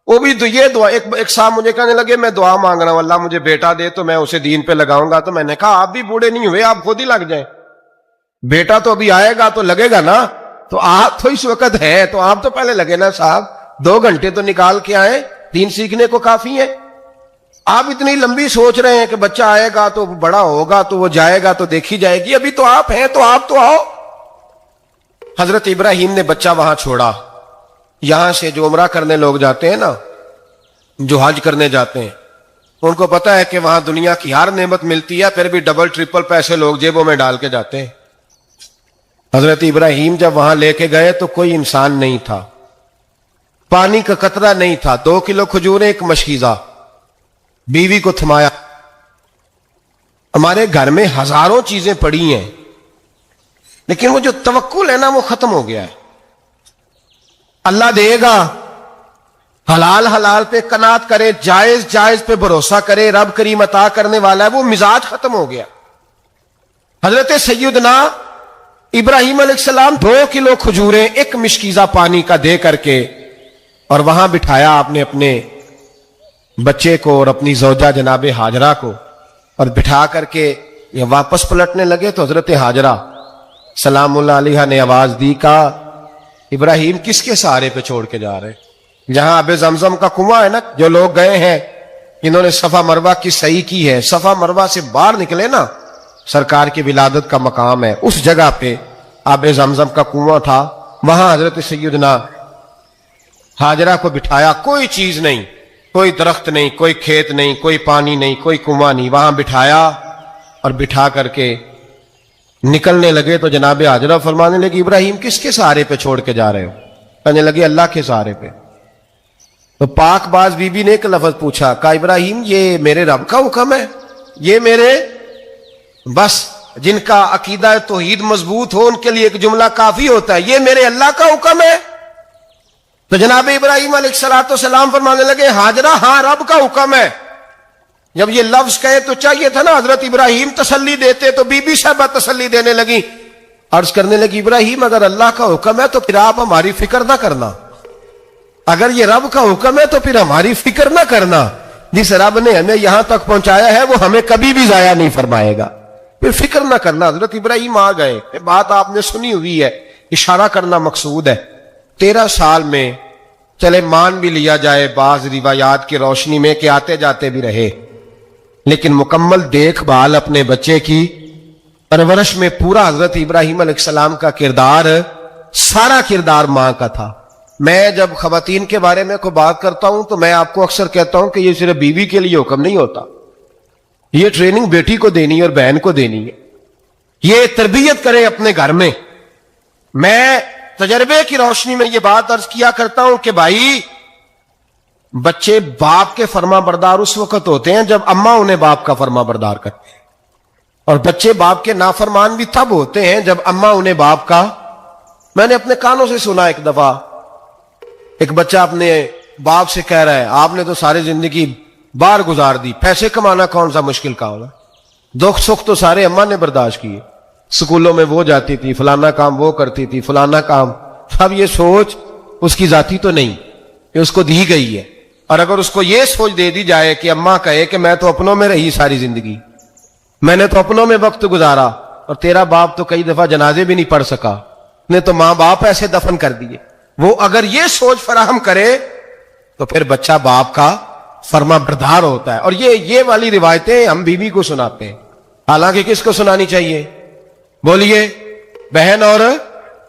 وہ بھی یہ دعا، ایک صاحب مجھے کہنے لگے میں دعا مانگ رہا ہوں اللہ مجھے بیٹا دے تو میں اسے دین پہ لگاؤں گا، تو میں نے کہا آپ بھی بوڑھے نہیں ہوئے، آپ خود ہی لگ جائیں، بیٹا تو ابھی آئے گا تو لگے گا نا، تو آپ تو اس وقت ہے تو آپ تو پہلے لگے نا صاحب، 2 گھنٹے تو نکال کے آئے، دین سیکھنے کو کافی ہے۔ آپ اتنی لمبی سوچ رہے ہیں کہ بچہ آئے گا تو بڑا ہوگا تو وہ جائے گا تو دیکھی جائے گی، ابھی تو آپ ہیں تو آپ تو آؤ۔ حضرت ابراہیم نے بچہ وہاں چھوڑا، یہاں سے جو عمرہ کرنے لوگ جاتے ہیں نا، جو حج کرنے جاتے ہیں، ان کو پتا ہے کہ وہاں دنیا کی ہر نعمت ملتی ہے، پھر بھی ڈبل ٹرپل پیسے لوگ جیبوں میں ڈال کے جاتے ہیں۔ حضرت ابراہیم جب وہاں لے کے گئے تو کوئی انسان نہیں تھا، پانی کا قطرہ نہیں تھا، 2 کلو کھجوریں، ایک مشکیزہ، بیوی کو تھمایا۔ ہمارے گھر میں ہزاروں چیزیں پڑی ہیں لیکن وہ جو توکل ہے نا وہ ختم ہو گیا ہے۔ اللہ دے گا، حلال حلال پہ قناعت کرے، جائز جائز پہ بھروسہ کرے، رب کریم عطا کرنے والا ہے، وہ مزاج ختم ہو گیا۔ حضرت سیدنا ابراہیم علیہ السلام 2 کلو کھجوریں، ایک مشکیزہ پانی کا دے کر کے، اور وہاں بٹھایا آپ نے اپنے بچے کو اور اپنی زوجہ جناب ہاجرہ کو، اور بٹھا کر کے یہ واپس پلٹنے لگے تو حضرت ہاجرہ سلام اللہ علیہ نے آواز دی، کہا ابراہیم کس کے سہارے پہ چھوڑ کے جا رہے؟ جہاں اب زمزم کا کنواں ہے نا، جو لوگ گئے ہیں انہوں نے صفا مروہ کی صحیح کی ہے، صفا مروہ سے باہر نکلے نا، سرکار کی ولادت کا مقام ہے، اس جگہ پہ آب زمزم کا کنواں تھا، وہاں حضرت سیدنا ہاجرہ کو بٹھایا، کوئی چیز نہیں، کوئی درخت نہیں، کوئی کھیت نہیں، کوئی پانی نہیں، کوئی کنواں نہیں، وہاں بٹھایا اور بٹھا کر کے نکلنے لگے تو جناب ہاجرہ فرمانے لگی ابراہیم کس کے سہارے پہ چھوڑ کے جا رہے ہو؟ کہنے لگے اللہ کے سہارے پہ۔ تو پاک باز بی بی نے ایک لفظ پوچھا، کہا ابراہیم یہ میرے رب کا حکم ہے، یہ میرے بس جن کا عقیدہ توحید مضبوط ہو ان کے لیے ایک جملہ کافی ہوتا ہے، یہ میرے اللہ کا حکم ہے؟ تو جناب ابراہیم علیہ السلام فرمانے لگے ہاجرہ ہاں رب کا حکم ہے۔ جب یہ لفظ کہے تو چاہیے تھا نا حضرت ابراہیم تسلی دیتے، تو بی بی صاحبہ تسلی دینے لگی، عرض کرنے لگی ابراہیم اگر اللہ کا حکم ہے تو پھر آپ ہماری فکر نہ کرنا، اگر یہ رب کا حکم ہے تو پھر ہماری فکر نہ کرنا، جس رب نے ہمیں یہاں تک پہنچایا ہے وہ ہمیں کبھی بھی ضائع نہیں فرمائے گا، پھر فکر نہ کرنا۔ حضرت ابراہیم آ گئے، بات آپ نے سنی ہوئی ہے، اشارہ کرنا مقصود ہے۔ 13 سال میں چلے مان بھی لیا جائے بعض روایات کی روشنی میں کہ آتے جاتے بھی رہے، لیکن مکمل دیکھ بھال اپنے بچے کی پرورش میں پورا حضرت ابراہیم علیہ السلام کا کردار، سارا کردار ماں کا تھا۔ میں جب خواتین کے بارے میں کوئی بات کرتا ہوں تو میں آپ کو اکثر کہتا ہوں کہ یہ صرف بیوی کے لیے حکم نہیں ہوتا، یہ ٹریننگ بیٹی کو دینی ہے اور بہن کو دینی ہے، یہ تربیت کرے اپنے گھر میں۔ میں تجربے کی روشنی میں یہ بات عرض کیا کرتا ہوں کہ بھائی بچے باپ کے فرما بردار اس وقت ہوتے ہیں جب اماں انہیں باپ کا فرما بردار کرتے ہیں، اور بچے باپ کے نافرمان بھی تب ہوتے ہیں جب اماں انہیں باپ کا۔ میں نے اپنے کانوں سے سنا ایک دفعہ ایک بچہ اپنے باپ سے کہہ رہا ہے آپ نے تو ساری زندگی باہر گزار دی، پیسے کمانا کون سا مشکل کام ہے، دکھ سکھ تو سارے اماں نے برداشت کیے، سکولوں میں وہ جاتی تھی، فلانا کام وہ کرتی تھی، فلانا کام۔ اب یہ سوچ اس کی ذاتی تو نہیں، یہ اس کو دی گئی ہے، اور اگر اس کو یہ سوچ دے دی جائے کہ اماں کہے کہ میں تو اپنوں میں رہی ساری زندگی، میں نے تو اپنوں میں وقت گزارا، اور تیرا باپ تو کئی دفعہ جنازے بھی نہیں پڑھ سکا، نے تو ماں باپ ایسے دفن کر دیے، وہ اگر یہ سوچ فراہم کرے تو پھر بچہ باپ کا فرما بردار ہوتا ہے۔ اور یہ والی روایتیں ہم بیوی کو سناتے ہیں، حالانکہ کس کو سنانی چاہیے؟ بولیے، بہن اور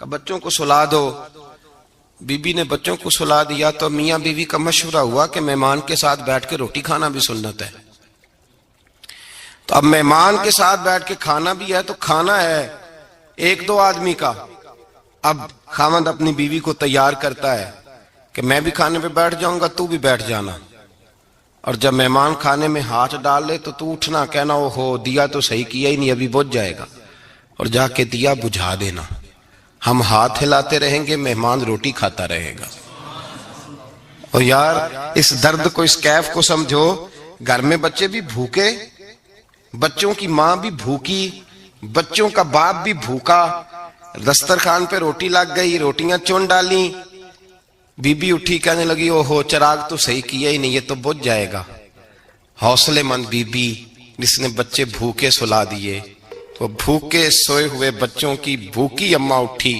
کہ بچوں کو سلا دو. بی بی نے بچوں کو سلا دیا تو میاں بیوی کا مشورہ ہوا کہ مہمان کے ساتھ بیٹھ کے روٹی کھانا بھی سنت ہے. تو اب مہمان کے ساتھ بیٹھ کے کھانا بھی ہے تو کھانا ہے ایک دو آدمی کا. اب خاوند اپنی بیوی کو تیار کرتا ہے کہ میں بھی کھانے پہ بیٹھ جاؤں گا, تو بھی بیٹھ جانا. اور جب مہمان کھانے میں ہاتھ ڈال لے تو اٹھنا, کہنا او ہو دیا تو صحیح کیا ہی نہیں, ابھی بجھ جائے گا, اور جا کے دیا بجھا دینا. ہم ہاتھ ہلاتے رہیں گے, مہمان روٹی کھاتا رہے گا. اور یار اس درد کو, اس کیف کو سمجھو. گھر میں بچے بھی بھوکے, بچوں کی ماں بھی بھوکی, بچوں کا باپ بھی بھوکا, دسترخوان پہ روٹی لگ گئی, روٹیاں چون ڈالی, بی بی اٹھی کہنے لگی او ہو چراغ تو صحیح کیا ہی نہیں, یہ تو بجھ جائے گا. حوصلے مند بی بی جس نے بچے بھوکے سلا دیے, تو بھوکے سوئے ہوئے بچوں کی بھوکی اماں اٹھی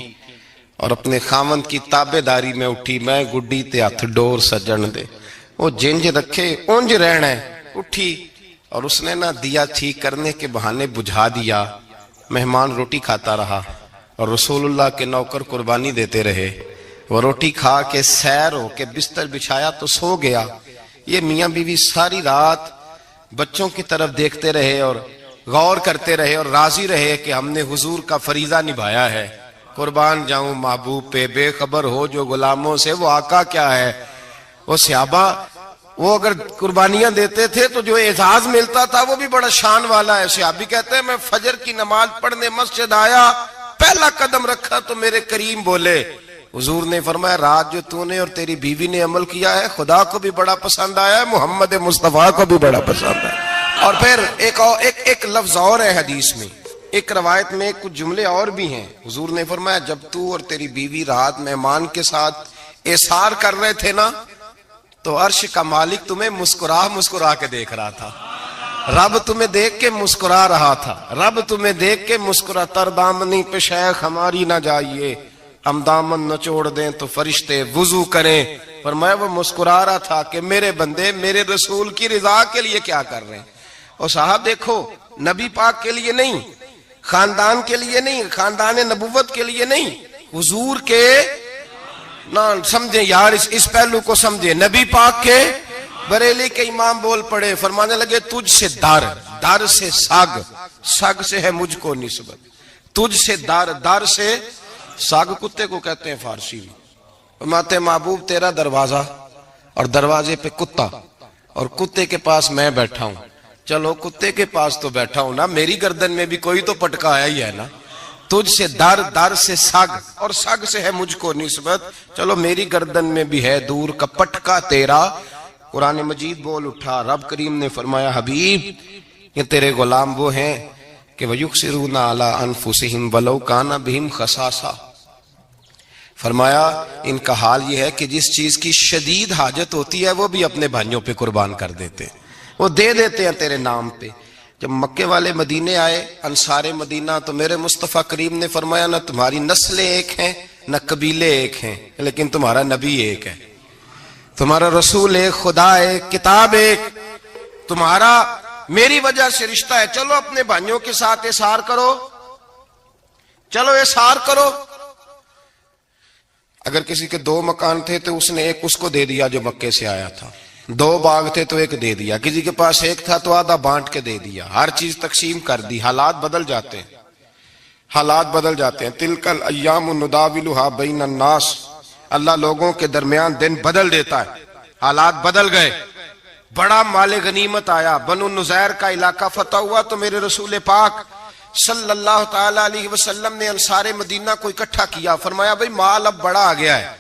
اور اپنے خاوند کی تابع داری میں اٹھی. میں گڈی تے ہتھ ڈور سجن دے, وہ جنج رکھے اونج رہنا ہے. اٹھی اور اس نے نا دیا ٹھیک کرنے کے بہانے بجھا دیا. مہمان روٹی کھاتا رہا اور رسول اللہ کے نوکر قربانی دیتے رہے. وہ روٹی کھا کے سیر ہو کے بستر بچھایا تو سو گیا. یہ میاں بیوی ساری رات بچوں کی طرف دیکھتے رہے اور غور کرتے رہے اور راضی رہے کہ ہم نے حضور کا فریضہ نبھایا ہے. قربان جاؤں محبوب پہ, بے خبر ہو جو غلاموں سے وہ آقا کیا ہے. وہ صحابہ وہ اگر قربانیاں دیتے تھے تو جو اعزاز ملتا تھا وہ بھی بڑا شان والا ہے. صحابی کہتے ہیں میں فجر کی نماز پڑھنے مسجد آیا, پہلا قدم رکھا تو میرے کریم بولے, حضور نے فرمایا رات جو تو نے اور تیری بیوی نے عمل کیا ہے خدا کو بھی بڑا پسند آیا ہے, محمد مصطفیٰ کو بھی بڑا پسند ہے. اور پھر ایک لفظ اور ہے حدیث میں, ایک روایت میں کچھ جملے اور بھی ہیں. حضور نے فرمایا جب تو اور تیری بیوی رات مہمان کے ساتھ ایثار کر رہے تھے نا, تو عرش کا مالک تمہیں مسکرا کے دیکھ رہا تھا. رب تمہیں دیکھ کے مسکرا رہا تھا, رب تمہیں دیکھ کے مسکرا. تر دامنی پہ شیخ ہماری نہ جائیے, ہم دامن نہ چھوڑ دیں تو فرشتے وضو کریں. فرمایا وہ مسکرا رہا تھا کہ میرے بندے میرے رسول کی رضا کے لیے کیا کر رہے ہیں. اور صاحب دیکھو, نبی پاک کے لیے نہیں, خاندان کے لیے نہیں, خاندان نبوت کے لیے نہیں, حضور کے نہ سمجھیں یار, اس پہلو کو سمجھیں. نبی پاک کے بریلی کے امام بول پڑے, فرمانے لگے تجھ سے در سے سگ سے ہے مجھ کو نسبت. تجھ سے در سے ساگ کتے کو کہتے ہیں فارسی میں. فرماتے محبوب تیرا دروازہ اور دروازے پہ کتا, اور کتے کے پاس میں بیٹھا ہوں. چلو کتے کے پاس تو بیٹھا ہوں نا, میری گردن میں بھی کوئی تو پٹکا آیا ہی ہے نا. تجھ سے در سے سگ, اور سگ سے ہے مجھ کو نسبت. چلو میری گردن میں بھی ہے دور کا پٹکا تیرا. قرآن مجید بول اٹھا, رب کریم نے فرمایا حبیب یہ تیرے غلام وہ ہیں کہ وَيُقْسِرُونَ عَلَىٰ أَنفُسِهِمْ وَلَوْ كَانَ بِهِمْ خَصَاصَةٌ. فرمایا ان کا حال یہ ہے کہ جس چیز کی شدید حاجت ہوتی ہے وہ بھی اپنے بھائیوں پہ قربان کر دیتے ہیں, وہ دے دیتے ہیں تیرے نام پہ. جب مکے والے مدینے آئے انصار مدینہ, تو میرے مصطفیٰ کریم نے فرمایا نہ تمہاری نسلیں ایک ہیں نہ قبیلے ایک ہیں, لیکن تمہارا نبی ایک ہے, تمہارا رسول ایک, خدا ایک, کتاب ایک, تمہارا میری وجہ سے رشتہ ہے. چلو اپنے بھائیوں کے ساتھ احسار کرو, چلو احسار کرو. اگر کسی کے 2 مکان تھے تو اس نے ایک اس کو دے دیا جو مکے سے آیا تھا, 2 باغ تھے تو ایک دے دیا, کسی کے پاس ایک تھا تو آدھا بانٹ کے دے دیا, ہر چیز تقسیم کر دی. حالات بدل جاتے ہیں, حالات بدل جاتے ہیں. تلک الایام نداولها بین الناس, اللہ لوگوں کے درمیان دن بدل دیتا ہے. حالات بدل گئے, بڑا مال غنیمت آیا, بنو نزیر کا علاقہ فتح ہوا, تو میرے رسول پاک صلی اللہ تعالی علیہ وسلم نے انصار مدینہ کو اکٹھا کیا. فرمایا بھئی مال اب بڑا آ گیا ہے.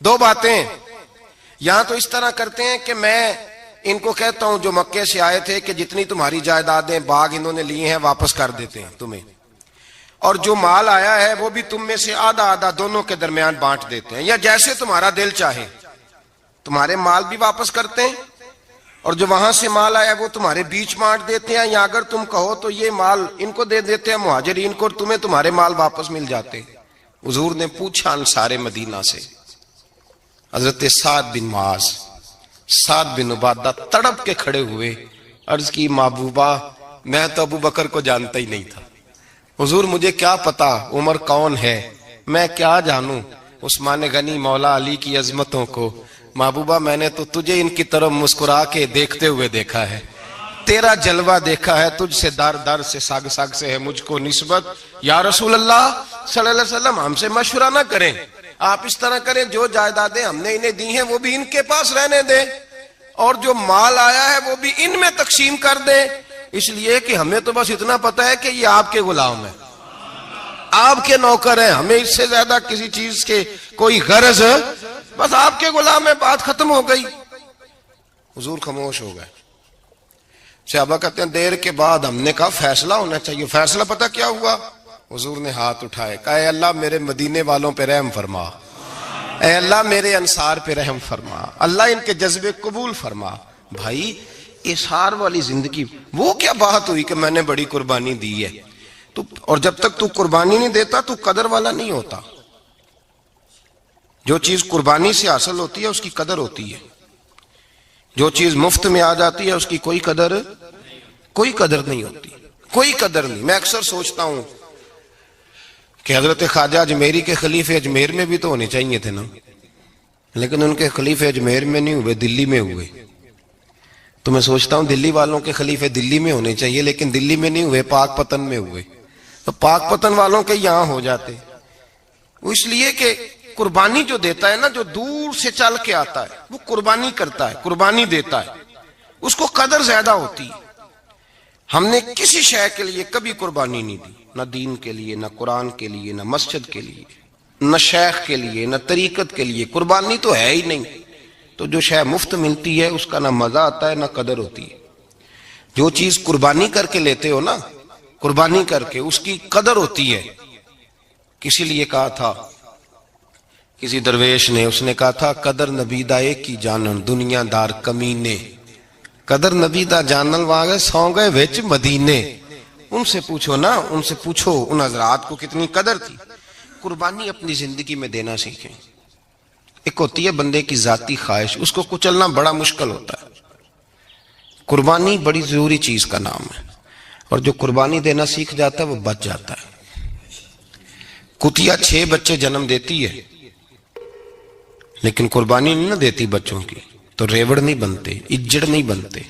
2 باتیں, یہاں تو اس طرح کرتے ہیں کہ میں ان کو کہتا ہوں جو مکے سے آئے تھے کہ جتنی تمہاری جائیدادیں باغ انہوں نے لیے ہیں واپس کر دیتے ہیں تمہیں, اور جو مال آیا ہے وہ بھی تم میں سے آدھا دونوں کے درمیان بانٹ دیتے ہیں, یا جیسے تمہارا دل چاہے. تمہارے مال بھی واپس کرتے ہیں, اور جو وہاں سے مال آیا وہ تمہارے بیچ بانٹ دیتے ہیں, یا اگر تم کہو تو یہ مال ان کو دے دیتے ہیں مہاجرین کو, اور تمہیں تمہارے مال واپس مل جاتے ہیں. حضور نے پوچھا انصار مدینہ سے, حضرت سعد بن معاذ, سعد بن عبادہ تڑپ کے کھڑے ہوئے, عرض کی محبوبہ میں تو ابو بکر کو جانتا ہی نہیں تھا, حضور مجھے کیا پتا عمر کون ہے, میں کیا جانوں عثمان غنی مولا علی کی عظمتوں کو، محبوبہ میں نے تو تجھے ان کی طرف مسکرا کے دیکھتے ہوئے دیکھا ہے، تیرا جلوہ دیکھا ہے، تجھ سے در در سے سگ سگ سے ہے مجھ کو نسبت، یا رسول اللہ صلی اللہ علیہ وسلم ہم سے مشورہ نہ کریں، آپ اس طرح کریں جو جائیدادیں ہم نے انہیں دی ہیں وہ بھی ان کے پاس رہنے دیں، اور جو مال آیا ہے وہ بھی ان میں تقسیم کر دیں، اس لیے کہ ہمیں تو بس اتنا پتا ہے کہ یہ آپ کے غلام ہیں، آپ کے نوکر ہیں، ہمیں اس سے زیادہ کسی چیز کے کوئی غرض، بس آپ کے غلام ہے، بات ختم ہو گئی۔ حضور خاموش ہو گئے۔ صحابہ کہتے ہیں دیر کے بعد ہم نے کہا فیصلہ ہونا چاہیے، فیصلہ پتہ کیا ہوا؟ حضور نے ہاتھ اٹھائے، کہا اے اللہ میرے مدینے والوں پہ رحم فرما، اے اللہ میرے انصار پہ رحم فرما، اللہ ان کے جذبے قبول فرما۔ بھائی اصحار والی زندگی وہ کیا بات ہوئی کہ میں نے بڑی قربانی دی ہے، اور جب تک تو قربانی نہیں دیتا تو قدر والا نہیں ہوتا۔ جو چیز قربانی سے حاصل ہوتی ہے اس کی قدر ہوتی ہے، جو چیز مفت میں آ جاتی ہے اس کی کوئی قدر نہیں ہوتی، کوئی قدر نہیں۔ میں اکثر سوچتا ہوں کہ حضرت خواجہ اجمیری کے خلیفے اجمیر میں بھی تو ہونے چاہیے تھے نا، لیکن ان کے خلیفے اجمیر میں نہیں ہوئے، دلی میں ہوئے۔ تو میں سوچتا ہوں دلی والوں کے خلیفے دلی میں ہونے چاہیے، لیکن دلی میں نہیں ہوئے، پاک پتن میں ہوئے۔ تو پاک پتن والوں کے یہاں ہو جاتے، وہ اس لیے کہ قربانی جو دیتا ہے نا، جو دور سے چل کے آتا ہے وہ قربانی کرتا ہے، قربانی دیتا ہے، اس کو قدر زیادہ ہوتی ہے۔ ہم نے کسی شے کے لیے کبھی قربانی نہیں دی، نہ دین کے لیے، نہ قرآن کے لیے، نہ مسجد کے لیے، نہ شیخ کے لیے، نہ طریقت کے لیے، قربانی تو ہے ہی نہیں۔ تو جو شے مفت ملتی ہے اس کا نہ مزہ آتا ہے نہ قدر ہوتی ہے۔ جو چیز قربانی کر کے لیتے ہو نا، قربانی کر کے، اس کی قدر ہوتی ہے۔ کسی لیے کہا تھا کسی درویش نے، اس نے کہا تھا قدر نبی دا ایک کی جانن دنیا دار کمینے، قدر نبی دا جانن واگے سو گئے وچ مدینے۔ ان سے پوچھو نا، ان سے پوچھو ان حضرات کو کتنی قدر تھی۔ قربانی اپنی زندگی میں دینا سیکھیں۔ ایک ہوتی ہے بندے کی ذاتی خواہش، اس کو کچلنا بڑا مشکل ہوتا ہے۔ قربانی بڑی ضروری چیز کا نام ہے، اور جو قربانی دینا سیکھ جاتا ہے وہ بچ جاتا ہے۔ کتیا 6 بچے جنم دیتی ہے لیکن قربانی نہیں نہ دیتی بچوں کی، تو ریوڑ نہیں بنتے، اجڑ نہیں بنتے۔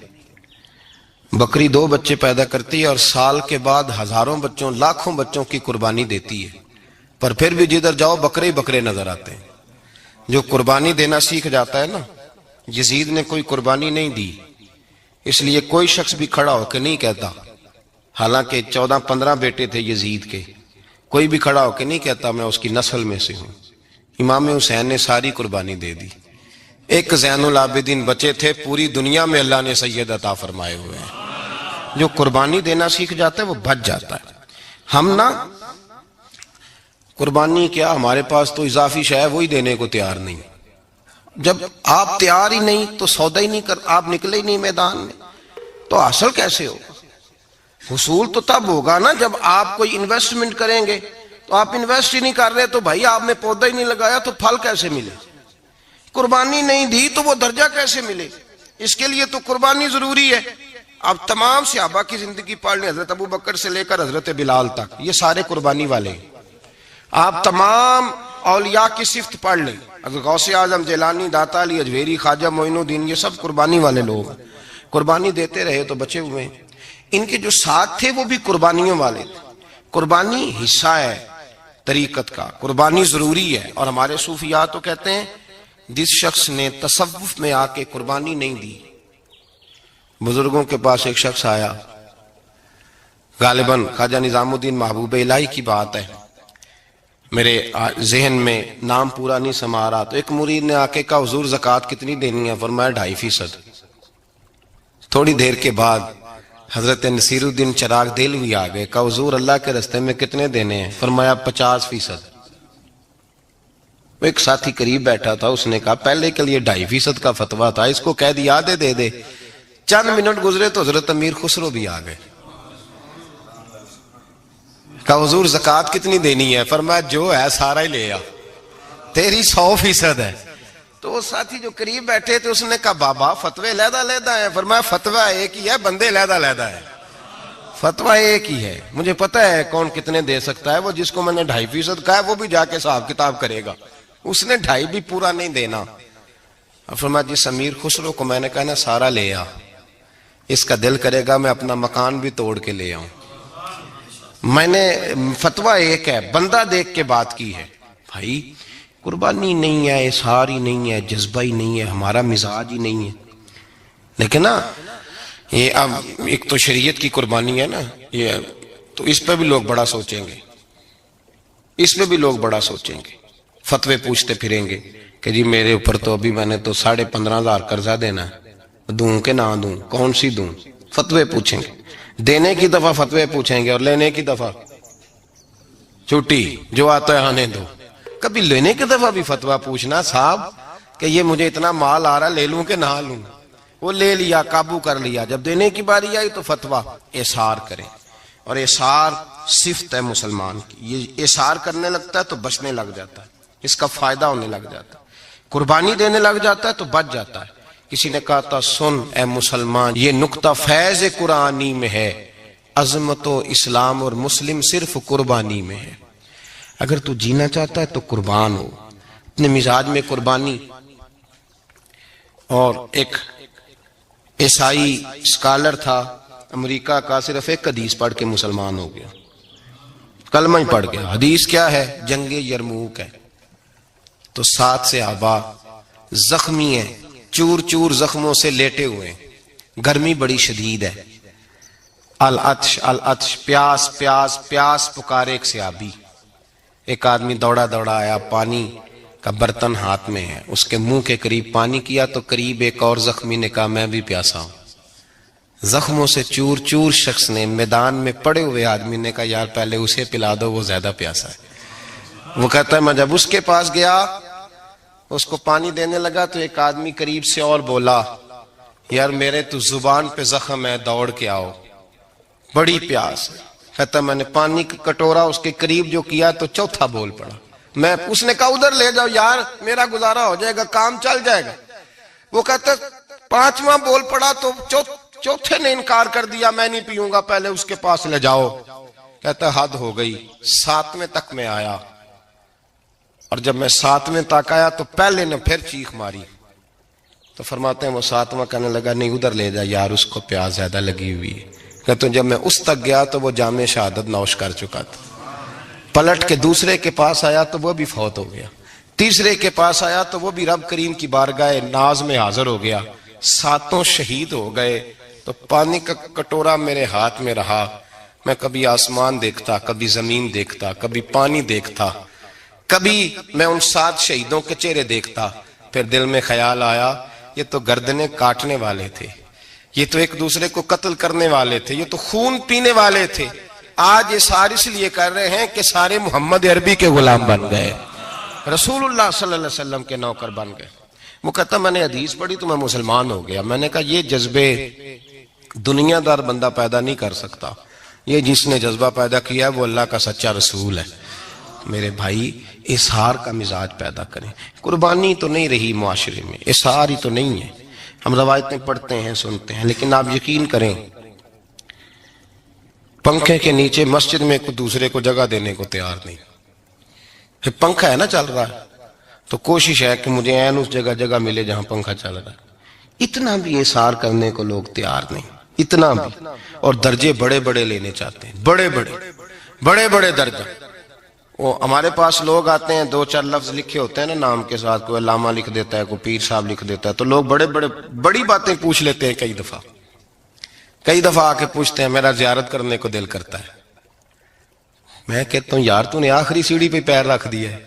بکری 2 بچے پیدا کرتی ہے اور سال کے بعد ہزاروں بچوں، لاکھوں بچوں کی قربانی دیتی ہے، پر پھر بھی جدھر جاؤ بکرے ہی بکرے نظر آتے ہیں۔ جو قربانی دینا سیکھ جاتا ہے نا، یزید نے کوئی قربانی نہیں دی، اس لیے کوئی شخص بھی کھڑا ہو کے نہیں کہتا، حالانکہ 14-15 بیٹے تھے یزید کے، کوئی بھی کھڑا ہو کے نہیں کہتا میں اس کی نسل میں سے ہوں۔ امام حسین نے ساری قربانی دے دی۔ ایک زین العابدین بچے تھے، پوری دنیا میں اللہ نے سید عطا فرمائے ہوئے ہیں۔ جو قربانی دینا سیکھ جاتا ہے وہ بچ جاتا ہے۔ ہم نا قربانی کیا، ہمارے پاس تو اضافی شے ہے وہی دینے کو تیار نہیں۔ جب آپ تیار ہی نہیں تو سودا ہی نہیں کر، آپ نکلے ہی نہیں میدان میں، تو حاصل کیسے ہوگا؟ حصول تو تب ہوگا نا جب آپ کوئی انویسٹمنٹ کریں گے۔ تو آپ انویسٹ ہی نہیں کر رہے تو بھائی آپ نے پودا ہی نہیں لگایا تو پھل کیسے ملے؟ قربانی نہیں دی تو وہ درجہ کیسے ملے؟ اس کے لیے تو قربانی ضروری ہے۔ اب تمام صحابہ کی زندگی پڑھ لیں، حضرت ابو بکر سے لے کر حضرت بلال تک، یہ سارے قربانی والے ہیں۔ آپ تمام اولیاء کی صفت پڑھ لیں، حضرت غوث اعظم، جیلانی، داتا علی اجمیری، خواجہ معین الدین، یہ سب قربانی والے لوگ ہیں۔ قربانی دیتے رہے تو بچے ہوئے۔ ان کے جو ساتھ تھے وہ بھی قربانیوں والے تھے۔ قربانی حصہ ہے طریقت کا، قربانی ضروری ہے۔ اور ہمارے صوفیاء تو کہتے ہیں جس شخص نے تصوف میں آ کے قربانی نہیں دی، بزرگوں کے پاس ایک شخص آیا، غالباً خواجہ نظام الدین محبوب الہی کی بات ہے، میرے ذہن میں نام پورا نہیں سما رہا، تو ایک مرید نے آ کے کہا حضور زکوٰۃ کتنی دینی ہے؟ فرمایا 2.5%۔ تھوڑی دیر کے بعد حضرت نصیر الدین چراغ دہلوی آ گئے، کہا حضور اللہ کے راستے میں کتنے دینے ہیں؟ فرمایا 50%۔ وہ ایک ساتھی قریب بیٹھا تھا، اس نے کہا پہلے کے لیے 2.5% کا فتویٰ تھا، اس کو کہہ دیا دے دے۔ چند منٹ گزرے تو حضرت امیر خسرو بھی آ گئے، کہا حضور زکوٰۃ کتنی دینی ہے؟ فرمایا جو ہے سارا ہی لے آ، تیری 100% ہے۔ تو وہ ساتھی جو قریب بیٹھے تھے اس نے کہا بابا فتوے علیحدہ علیحدہ ہیں؟ فرمایا فتویٰ ایک ہی ہے، بندے علیحدہ علیحدہ ہے۔ فتویٰ ایک ہی ہے. مجھے پتا ہے کون کتنے دے سکتا ہے. وہ جس کو میں نے 2.5% کہا ہے وہ بھی جا کے حساب کتاب کرے گا. اس نے 2.5 بھی پورا نہیں دینا. فرمایا جس امیر خسرو کو میں نے کہا نا سارا لے آ, اس کا دل کرے گا میں اپنا مکان بھی توڑ کے لے آؤں. میں نے فتویٰ ایک ہے, بندہ دیکھ کے بات کی ہے. بھائی قربانی نہیں ہے, اظہار ہی نہیں ہے, جذبہ ہی نہیں ہے, ہمارا مزاج ہی نہیں ہے. لیکن نا یہ اب ایک تو شریعت کی قربانی ہے نا یہ, تو اس پہ بھی لوگ بڑا سوچیں گے, اس پہ بھی لوگ بڑا سوچیں گے. فتوے پوچھتے پھریں گے کہ جی میرے اوپر تو ابھی میں نے تو 15,500 قرضہ دینا ہے, دوں کہ نہ دوں, کون سی دوں. فتوے پوچھیں گے. دینے کی دفعہ فتوے پوچھیں گے اور لینے کی دفعہ چھٹی, جو آتا ہے آنے دو. کبھی لینے کی دفعہ بھی فتویٰ پوچھنا صاحب کہ یہ مجھے اتنا مال آ رہا لے لوں کہ نہ لوں. وہ لے لیا, قابو کر لیا. جب دینے کی باری آئی تو فتویٰ احصار کریں. اور احصار صفت ہے مسلمان کی. یہ احصار کرنے لگتا ہے تو بچنے لگ جاتا ہے, اس کا فائدہ ہونے لگ جاتا ہے. قربانی دینے لگ جاتا ہے تو بچ جاتا ہے. کسی نے کہا تھا سن اے مسلمان, یہ نقطہ فیض قرآنی میں ہے, عظمت و اسلام اور مسلم صرف قربانی میں ہے. اگر تو جینا چاہتا ہے تو قربان ہو, اپنے مزاج میں قربانی. اور ایک عیسائی اسکالر تھا امریکہ کا, صرف ایک حدیث پڑھ کے مسلمان ہو گیا, کلمہ ہی پڑھ گیا. حدیث کیا ہے؟ جنگ یرموک ہے. تو 7 صحابہ زخمی ہیں, چور چور زخموں سے لیٹے ہوئے, گرمی بڑی شدید ہے, العطش العطش, پیاس پیاس پیاس پکارے ایک صحابی. ایک آدمی دوڑا دوڑا آیا, پانی کا برتن ہاتھ میں ہے, اس کے منہ کے قریب پانی کیا تو قریب ایک اور زخمی نے کہا میں بھی پیاسا ہوں. زخموں سے چور چور شخص نے, میدان میں پڑے ہوئے آدمی نے کہا یار پہلے اسے پلا دو, وہ زیادہ پیاسا ہے. وہ کہتا ہے میں جب اس کے پاس گیا اس کو پانی دینے لگا تو ایک آدمی قریب سے اور بولا یار میرے تو زبان پہ زخم ہے, دوڑ کے آؤ, بڑی پیاس ہے. کہتا میں نے پانی کا کٹورا اس کے قریب جو کیا تو چوتھا بول پڑا. میں اس نے کہا ادھر لے جاؤ یار میرا گزارا ہو جائے گا, کام چل جائے گا. وہ کہتا 5واں بول پڑا تو چوتھے نے انکار کر دیا, میں نہیں پیوں گا, پہلے اس کے پاس لے جاؤ. کہتا حد ہو گئی. 7ویں تک میں آیا, اور جب میں 7ویں تک آیا تو پہلے نے پھر چیخ ماری. تو فرماتے ہیں وہ 7واں کہنے لگا نہیں ادھر لے جا یار, اس کو پیاس زیادہ لگی ہوئی ہے. کہتے ہیں جب میں اس تک گیا تو وہ جام شہادت نوش کر چکا تھا. پلٹ کے دوسرے کے پاس آیا تو وہ بھی فوت ہو گیا. تیسرے کے پاس آیا تو وہ بھی رب کریم کی بارگاہ ناز میں حاضر ہو گیا. 7 شہید ہو گئے. تو پانی کا کٹورا میرے ہاتھ میں رہا. میں کبھی آسمان دیکھتا, کبھی زمین دیکھتا, کبھی پانی دیکھتا, کبھی میں ان 7 شہیدوں کے چہرے دیکھتا. پھر دل میں خیال آیا یہ تو گردنیں کاٹنے والے تھے, یہ تو ایک دوسرے کو قتل کرنے والے تھے, یہ تو خون پینے والے تھے. آج یہ سارے اس لیے کر رہے ہیں کہ سارے محمد عربی کے غلام بن گئے, رسول اللہ صلی اللہ علیہ وسلم کے نوکر بن گئے. وہ کہتا میں نے حدیث پڑھی تو میں مسلمان ہو گیا. میں نے کہا یہ جذبے دنیا دار بندہ پیدا نہیں کر سکتا, یہ جس نے جذبہ پیدا کیا ہے وہ اللہ کا سچا رسول ہے. میرے بھائی اظہار کا مزاج پیدا کریں. قربانی تو نہیں رہی معاشرے میں, اظہار ہی تو نہیں ہے. ہم روایتیں پڑھتے ہیں سنتے ہیں, لیکن آپ یقین کریں پنکھے کے نیچے مسجد میں کوئی دوسرے کو جگہ دینے کو تیار نہیں. پھر پنکھا ہے نا چل رہا ہے تو کوشش ہے کہ مجھے عین اس جگہ ملے جہاں پنکھا چل رہا ہے. اتنا بھی اظہار کرنے کو لوگ تیار نہیں, اتنا بھی. اور درجے بڑے بڑے لینے چاہتے ہیں, بڑے بڑے درجہ. وہ ہمارے پاس لوگ آتے ہیں 2-4 لفظ لکھے ہوتے ہیں نا نام کے ساتھ, کوئی علامہ لکھ دیتا ہے, کوئی پیر صاحب لکھ دیتا ہے, تو لوگ بڑی باتیں پوچھ لیتے ہیں. کئی دفعہ آ کے پوچھتے ہیں میرا زیارت کرنے کو دل کرتا ہے. میں کہتا ہوں یار تو نے آخری سیڑھی پہ پیر رکھ دیا ہے,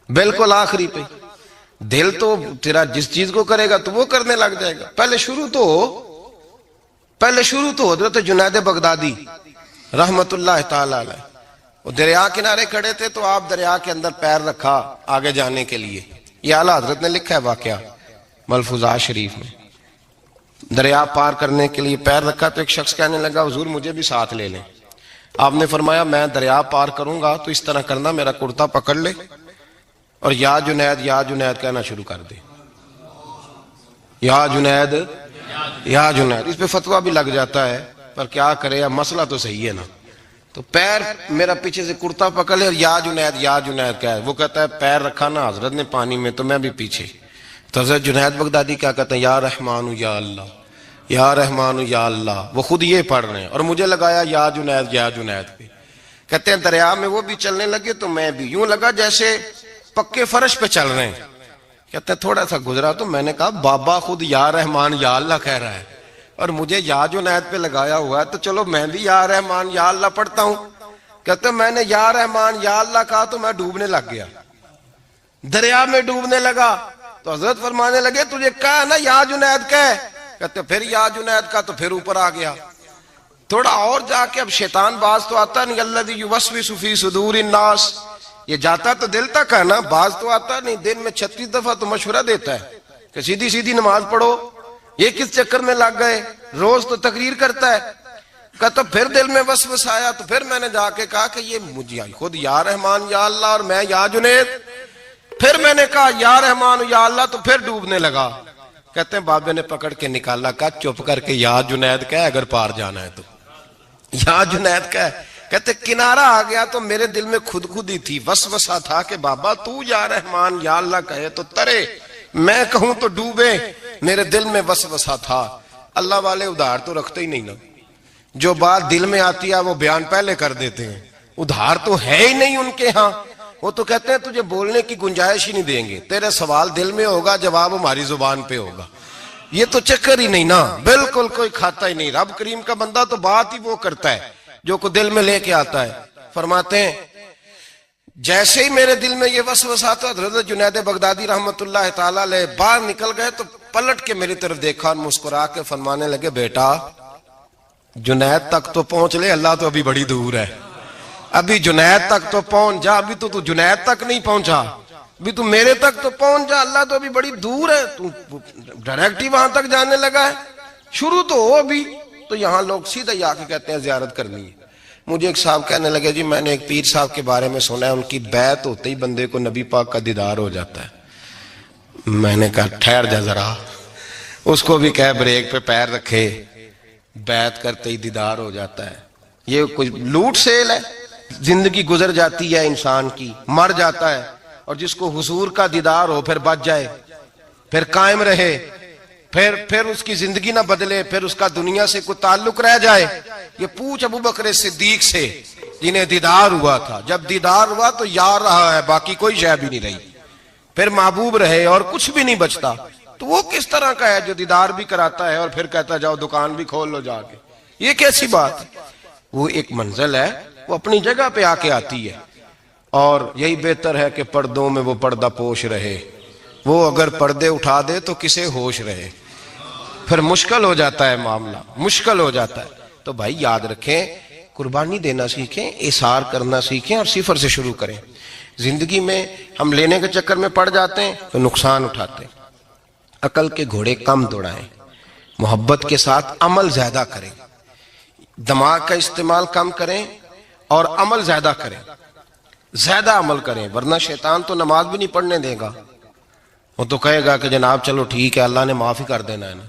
بالکل آخری پہ. دل تو تیرا جس چیز کو کرے گا تو وہ کرنے لگ جائے گا. پہلے شروع تو ہو. حضرت جنید بغدادی رحمت اللہ تعالی علیہ, وہ دریا کنارے کھڑے تھے تو آپ دریا کے اندر پیر رکھا آگے جانے کے لیے. یہ اعلیٰ حضرت نے لکھا ہے واقعہ ملفوظات شریف میں. دریا پار کرنے کے لیے پیر رکھا تو ایک شخص کہنے لگا حضور مجھے بھی ساتھ لے لیں. آپ نے فرمایا میں دریا پار کروں گا تو اس طرح کرنا, میرا کرتا پکڑ لے اور یا جنید کہنا شروع کر دے. یا جنید. اس پہ فتویٰ بھی لگ جاتا ہے پر کیا کرے، اب مسئلہ تو صحیح ہے نا. تو پیر میرا پیچھے سے کرتا پکڑ لے اور یا جنید کیا ہے. وہ کہتا ہے پیر رکھا نا حضرت نے پانی میں تو میں بھی پیچھے. تو حضرت جنید بغدادی کیا کہتے ہیں، یا رحمان یا اللہ، یا رحمان یا اللہ. وہ خود یہ پڑھ رہے ہیں اور مجھے لگایا یا جنید پہ. کہتے ہیں دریا میں وہ بھی چلنے لگے تو میں بھی، یوں لگا جیسے پکے فرش پہ چل رہے ہیں. کہتے ہیں تھوڑا سا گزرا تو میں نے کہا بابا خود یا رحمان یا اللہ کہہ رہا ہے اور مجھے یا جنید پہ لگایا ہوا ہے، تو چلو میں بھی یا رحمان یا اللہ پڑھتا ہوں. کہتے ہیں میں نے یا رحمان یا اللہ کہا تو میں ڈوبنے لگ گیا، دریا میں ڈوبنے لگا. تو حضرت فرمانے لگے تجھے کہا نا یا جنید کہہ. کہتے پھر یا جنید کا تو پھر اوپر آ گیا. تھوڑا اور جا کے اب شیطان باز تو آتا نہیں، الذی یوسوس فی صدور الناس، یہ جاتا تو دل تک ہے نا، باز تو آتا نہیں. دن میں 36 دفعہ تو مشورہ دیتا ہے کہ سیدھی نماز پڑھو، یہ کس چکر میں لگ گئے، روز تو تقریر کرتا ہے. کہتا پھر دل میں وسوسہ آیا تو پھر میں نے جا کے کہا کہ یہ مجھے خود یا رحمان یا اللہ اور میں یا جنید. پھر میں نے کہا یا رحمان یا اللہ تو پھر ڈوبنے لگا. کہتے ہیں بابے نے پکڑ کے نکالا، کہا چپ کر کے یا جنید کہہ اگر پار جانا ہے تو یا جنید کہہ. کہتے کنارہ آ گیا تو میرے دل میں خود ہی تھی، وسوسہ تھا کہ بابا تو یا رحمان یا اللہ کہے تو ترے، میں کہوں تو ڈوبے. میرے دل میں وسوسہ تھا. اللہ والے ادھار تو رکھتے ہی نہیں نا، جو بات دل میں آتی ہے وہ بیان پہلے کر دیتے ہیں. ادھار تو ہے ہی نہیں ان کے ہاں. وہ تو کہتے ہیں تجھے بولنے کی گنجائش ہی نہیں دیں گے، تیرے سوال دل میں ہوگا جواب ہماری زبان پہ ہوگا. یہ تو چکر ہی نہیں نا، بالکل کوئی کھاتا ہی نہیں. رب کریم کا بندہ تو بات ہی وہ کرتا ہے جو کو دل میں لے کے آتا ہے. فرماتے ہیں جیسے ہی میرے دل میں یہ وسوسہ تھا، حضرت جنید بغدادی رحمت اللہ تعالی علیہ باہر نکل گئے تو پلٹ کے میری طرف دیکھا اور مسکرا کے فرمانے لگے بیٹا جنید تک تو پہنچ لے، اللہ تو ابھی بڑی دور ہے. ابھی جنید تک تو پہنچ جا، ابھی تو جنید تک نہیں پہنچا، ابھی تو میرے تک تو پہنچ جا، اللہ تو ابھی بڑی دور ہے. تو ڈائریکٹ ہی وہاں تک جانے لگا ہے، شروع تو ہو ابھی. تو یہاں لوگ سیدھا ہی آ کے کہتے ہیں زیارت کرنی ہے. مجھے ایک صاحب کہنے لگے جی میں نے ایک پیر صاحب کے بارے میں سنا ہے ان کی بیعت ہوتے ہی بندے کو نبی پاک کا دیدار ہو جاتا ہے. میں نے کہا ٹھہر جا ذرا، اس کو بھی کہہ بریک پہ پیر رکھے، بیعت کرتے ہی دیدار ہو جاتا ہے. یہ کوئی لوٹ سیل ہے؟ زندگی گزر جاتی ہے انسان کی، مر جاتا ہے، اور جس کو حضور کا دیدار ہو پھر بچ جائے، پھر قائم رہے، پھر اس کی زندگی نہ بدلے، پھر اس کا دنیا سے کوئی تعلق رہ جائے. یہ پوچھ ابو بکر صدیق سے جنہیں دیدار ہوا تھا. جب دیدار ہوا تو یار رہا ہے، باقی کوئی شے بھی نہیں رہی، پھر محبوب رہے اور کچھ بھی نہیں بچتا. تو وہ کس طرح کا ہے جو دیدار بھی کراتا ہے اور پھر کہتا جاؤ دکان بھی کھول لو جا کے؟ یہ کیسی بات ہے؟ وہ ایک منزل ہے، وہ اپنی جگہ پہ آ کے آتی ہے. اور یہی بہتر ہے کہ پردوں میں وہ پردہ پوش رہے. وہ اگر پردے اٹھا دے تو کسے ہوش رہے، پھر مشکل ہو جاتا ہے معاملہ، مشکل ہو جاتا ہے. تو بھائی یاد رکھیں، قربانی دینا سیکھیں، اثار کرنا سیکھیں اور صفر سے شروع کریں. زندگی میں ہم لینے کے چکر میں پڑ جاتے ہیں تو نقصان اٹھاتے ہیں. عقل کے گھوڑے کم دوڑائیں، محبت کے ساتھ عمل زیادہ کریں، دماغ کا استعمال کم کریں اور عمل زیادہ کریں، زیادہ عمل کریں. ورنہ شیطان تو نماز بھی نہیں پڑھنے دے گا، وہ تو کہے گا کہ جناب چلو ٹھیک ہے اللہ نے معاف ہی کر دینا ہے نا.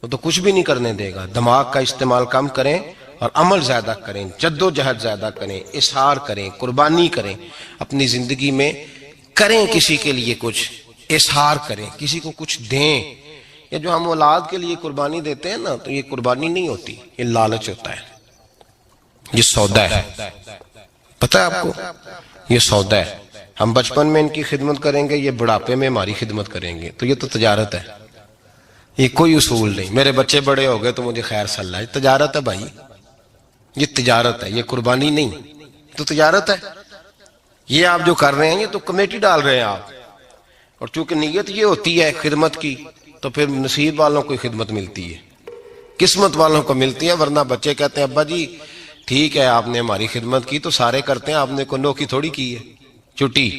وہ تو کچھ بھی نہیں کرنے دے گا. دماغ کا استعمال کم کریں اور عمل زیادہ کریں، جد و جہد زیادہ کریں، اظہار کریں، قربانی کریں. اپنی زندگی میں کریں، کسی کے لیے کچھ اظہار کریں، کسی کو کچھ دیں. یہ جو ہم اولاد کے لیے قربانی دیتے ہیں نا، تو یہ قربانی نہیں ہوتی، یہ لالچ ہوتا ہے، یہ سودا ہے. پتہ ہے آپ کو، یہ سودا ہے. ہم بچپن میں ان کی خدمت کریں گے، یہ بڑھاپے میں ہماری خدمت کریں گے. تو یہ تو تجارت ہے، یہ کوئی اصول نہیں. میرے بچے بڑے ہو گئے تو مجھے خیر صلی اللہ، یہ تجارت ہے بھائی، یہ تجارت ہے، یہ قربانی نہیں، تو تجارت ہے. یہ آپ جو کر رہے ہیں یہ تو کمیٹی ڈال رہے ہیں آپ، اور چونکہ نیت یہ ہوتی ہے خدمت کی تو پھر نصیب والوں کو خدمت ملتی ہے، قسمت والوں کو ملتی ہے. ورنہ بچے کہتے ہیں ابا جی ٹھیک ہے آپ نے ہماری خدمت کی تو سارے کرتے ہیں، آپ نے کوئی نوکی تھوڑی کی ہے. چھٹی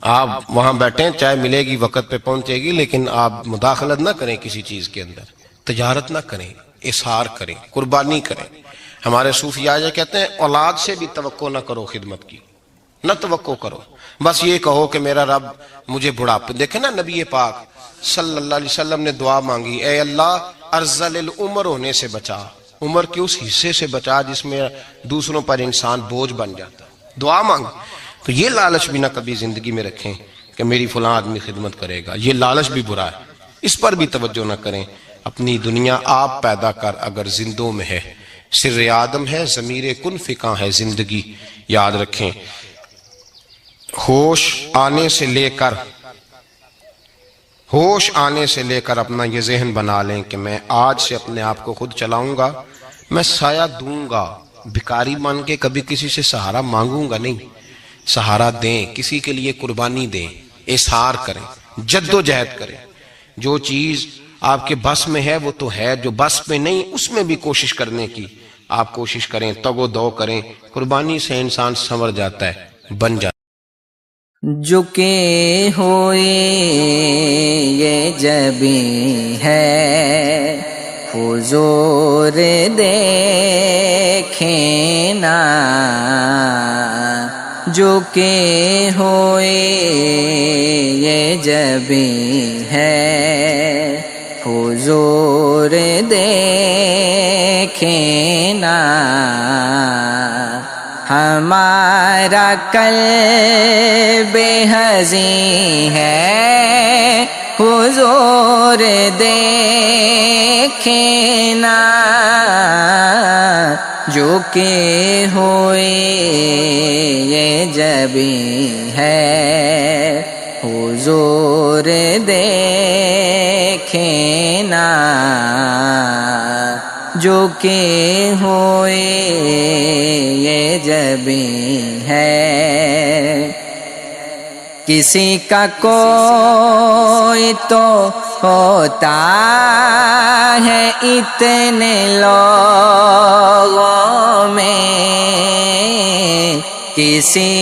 آپ وہاں بیٹھیں، چائے ملے گی وقت پہ پہنچے گی، لیکن آپ مداخلت نہ کریں کسی چیز کے اندر، تجارت نہ کریں، اظہار کریں، قربانی کریں. ہمارے صوفیاء یہ کہتے ہیں اولاد سے بھی توقع نہ کرو خدمت کی، نہ توقع کرو. بس یہ کہو کہ میرا رب مجھے بڑھاپے. دیکھیں نا نبی پاک صلی اللہ علیہ وسلم نے دعا مانگی، اے اللہ ارذل العمر ہونے سے بچا. عمر کے اس حصے سے بچا جس میں دوسروں پر انسان بوجھ بن جاتا ہے. دعا مانگ. تو یہ لالچ بھی نہ کبھی زندگی میں رکھیں کہ میری فلاں آدمی خدمت کرے گا. یہ لالچ بھی برا ہے، اس پر بھی توجہ نہ کریں. اپنی دنیا آپ پیدا کر اگر زندوں میں ہے. سر آدم ہے، ضمیر کن فکاں ہے زندگی. یاد رکھیں، ہوش آنے سے لے کر اپنا یہ ذہن بنا لیں کہ میں آج سے اپنے آپ کو خود چلاؤں گا. میں سایہ دوں گا. بھکاری بن کے کبھی کسی سے سہارا مانگوں گا نہیں. سہارا دیں، کسی کے لیے قربانی دیں، اظہار کریں، جد و جہد کریں. جو چیز آپ کے بس میں ہے وہ تو ہے، جو بس میں نہیں اس میں بھی کوشش کرنے کی آپ کوشش کریں، تگ و دو کریں. قربانی سے انسان سنور جاتا ہے، بن جاتا ہے. جھکے ہوئے یہ جبیں ہے حضور دیکھیں نا. جھکے ہوئے یہ جبیں ہے حضور دیکھیں نا. ہمارا قلب حزین ہے حضور دیکھیں نا. جھکے ہوئے یہ جبیں ہے حضور دیکھیں نا. جھکے ہوئے یہ جبیں ہے. کسی کا کوئی تو ہوتا ہے اتنے لوگوں میں. کسی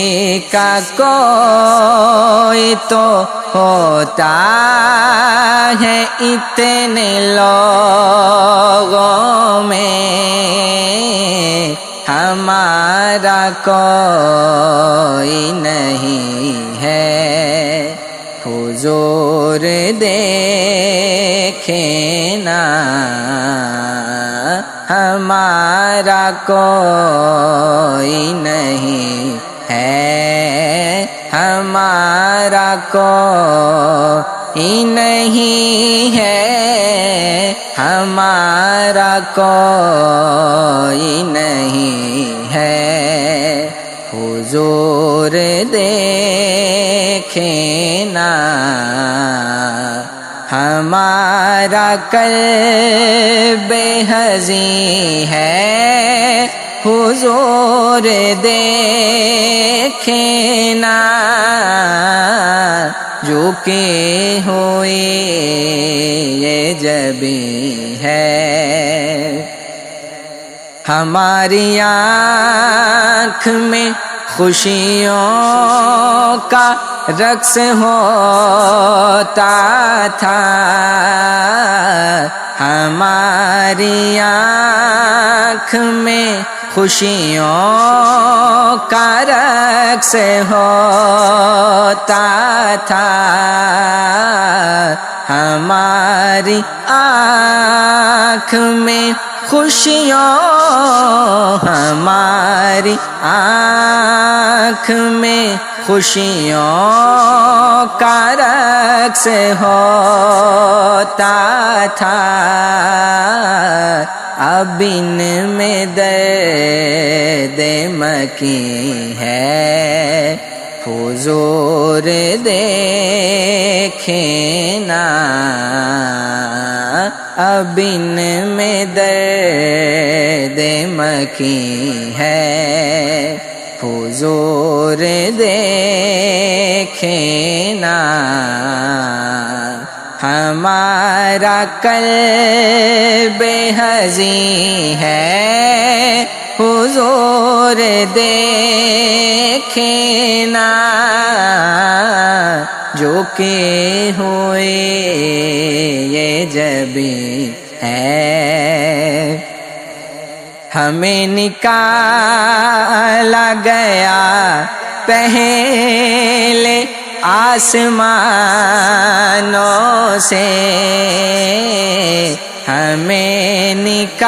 کا کوئی تو ہوتا ہے اتنے لوگوں میں. ہمارا کوئی نہیں ہے حضور دیکھیں نا. ہمارا کوئی نہیں ہے، ہمارا کوئی نہیں ہے، ہمارا کوئی نہیں ہے حضور دیکھیں نا. ہمارا قلب حزین ہے حضور دیکھیں نا. جھکے ہوئے یہ جبیں ہے. ہماری آنکھ میں خوشیوں کا رقص ہوتا تھا. ہماری آنکھ میں خوشیوں کا رقص ہوتا تھا. ہماری آنکھ میں خوشیوں، ہماری آنکھ میں خوشیوں کا رقص ہوتا تھا. اب ان میں درد مکی ہے حضور دیکھیں نا. اب ان میں درد مکی ہے حضور دیکھیں نا. ہمارا قلب حزین ہے حضور دیکھیں نا. جھکے ہوئے یہ جبیں ہے. ہمیں نکالا گیا پہلے آسمانوں سے، ہمیں نکالا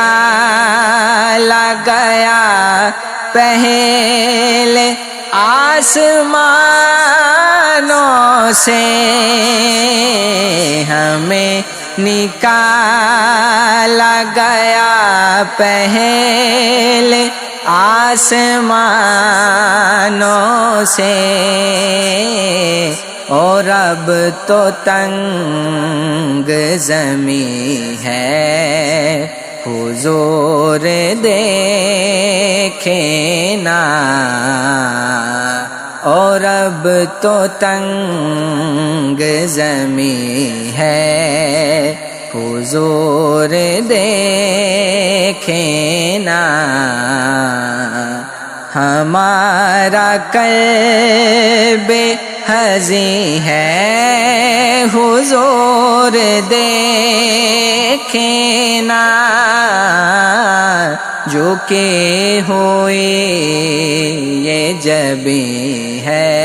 گیا پہلے آسمانوں سے، ہمیں نکالا گیا پہلے آسمانوں سے، اور اب تو تنگ زمیں ہے حضور دیکھیں نا، اور اب تو تنگ زمیں ہے حضور دیکھیں نا، ہمارا قلب حزین ہے حضور دیکھیں نا، جو کہ ہوئے یہ جبیں ہے،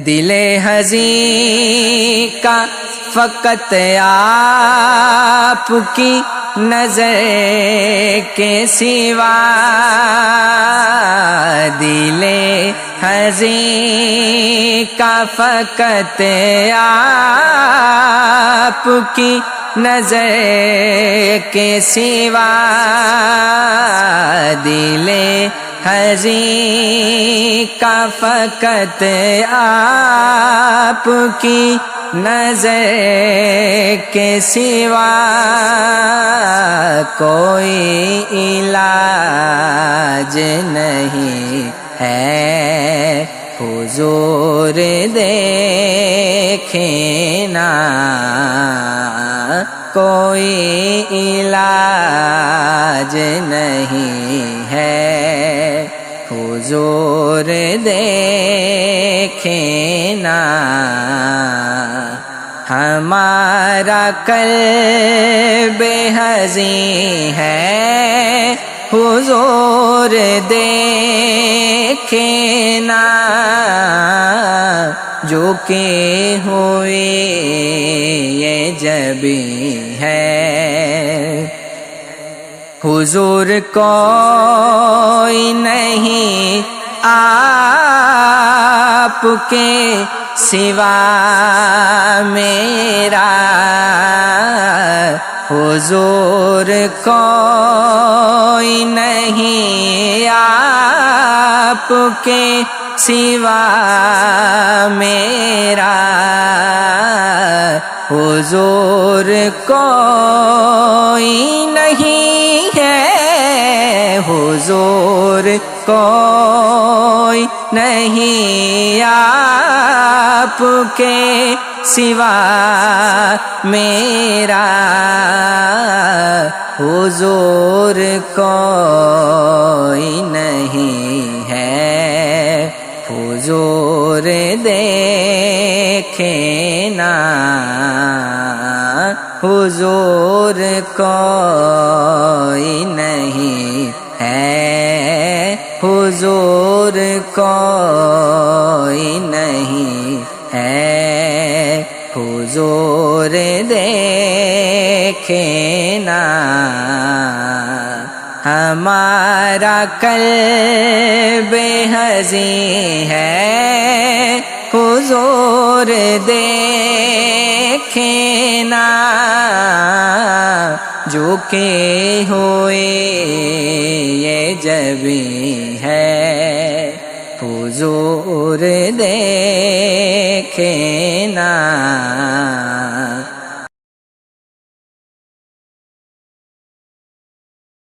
دل حزین کا فقط آپ کی نظر کے سوا، دل حزین کا فقط آپ کی نظر کے سوا، دل حزین کا فقط آپ کی نظر کے سوا کوئی علاج نہیں ہے حضور دیکھیں نا، کوئی علاج نہیں ہے حضور دیکھیں نا، ہمارا قلب حزین ہے حضور دیکھیں نا، جو کہ ہوئے یہ جبیں ہے، حضور کوئی نہیں آپ کے سوا میرا، حضور کوئی نہیں آپ کے سوا میرا، حضور کوئی نہیں ہے، حضور کوئی نہیں آپ کے سوا میرا، حضور کوئی نہیں ہے حضور دیکھیں نا، حضور کوئی نہیں ہے حضور کوئی نہیں ہے حضور دیکھیں نا، ہمارا قلب حزین ہے حضور دیکھیں نا، جو کہ ہوئے یہ جبیں ہے حضور دیکھیں نا۔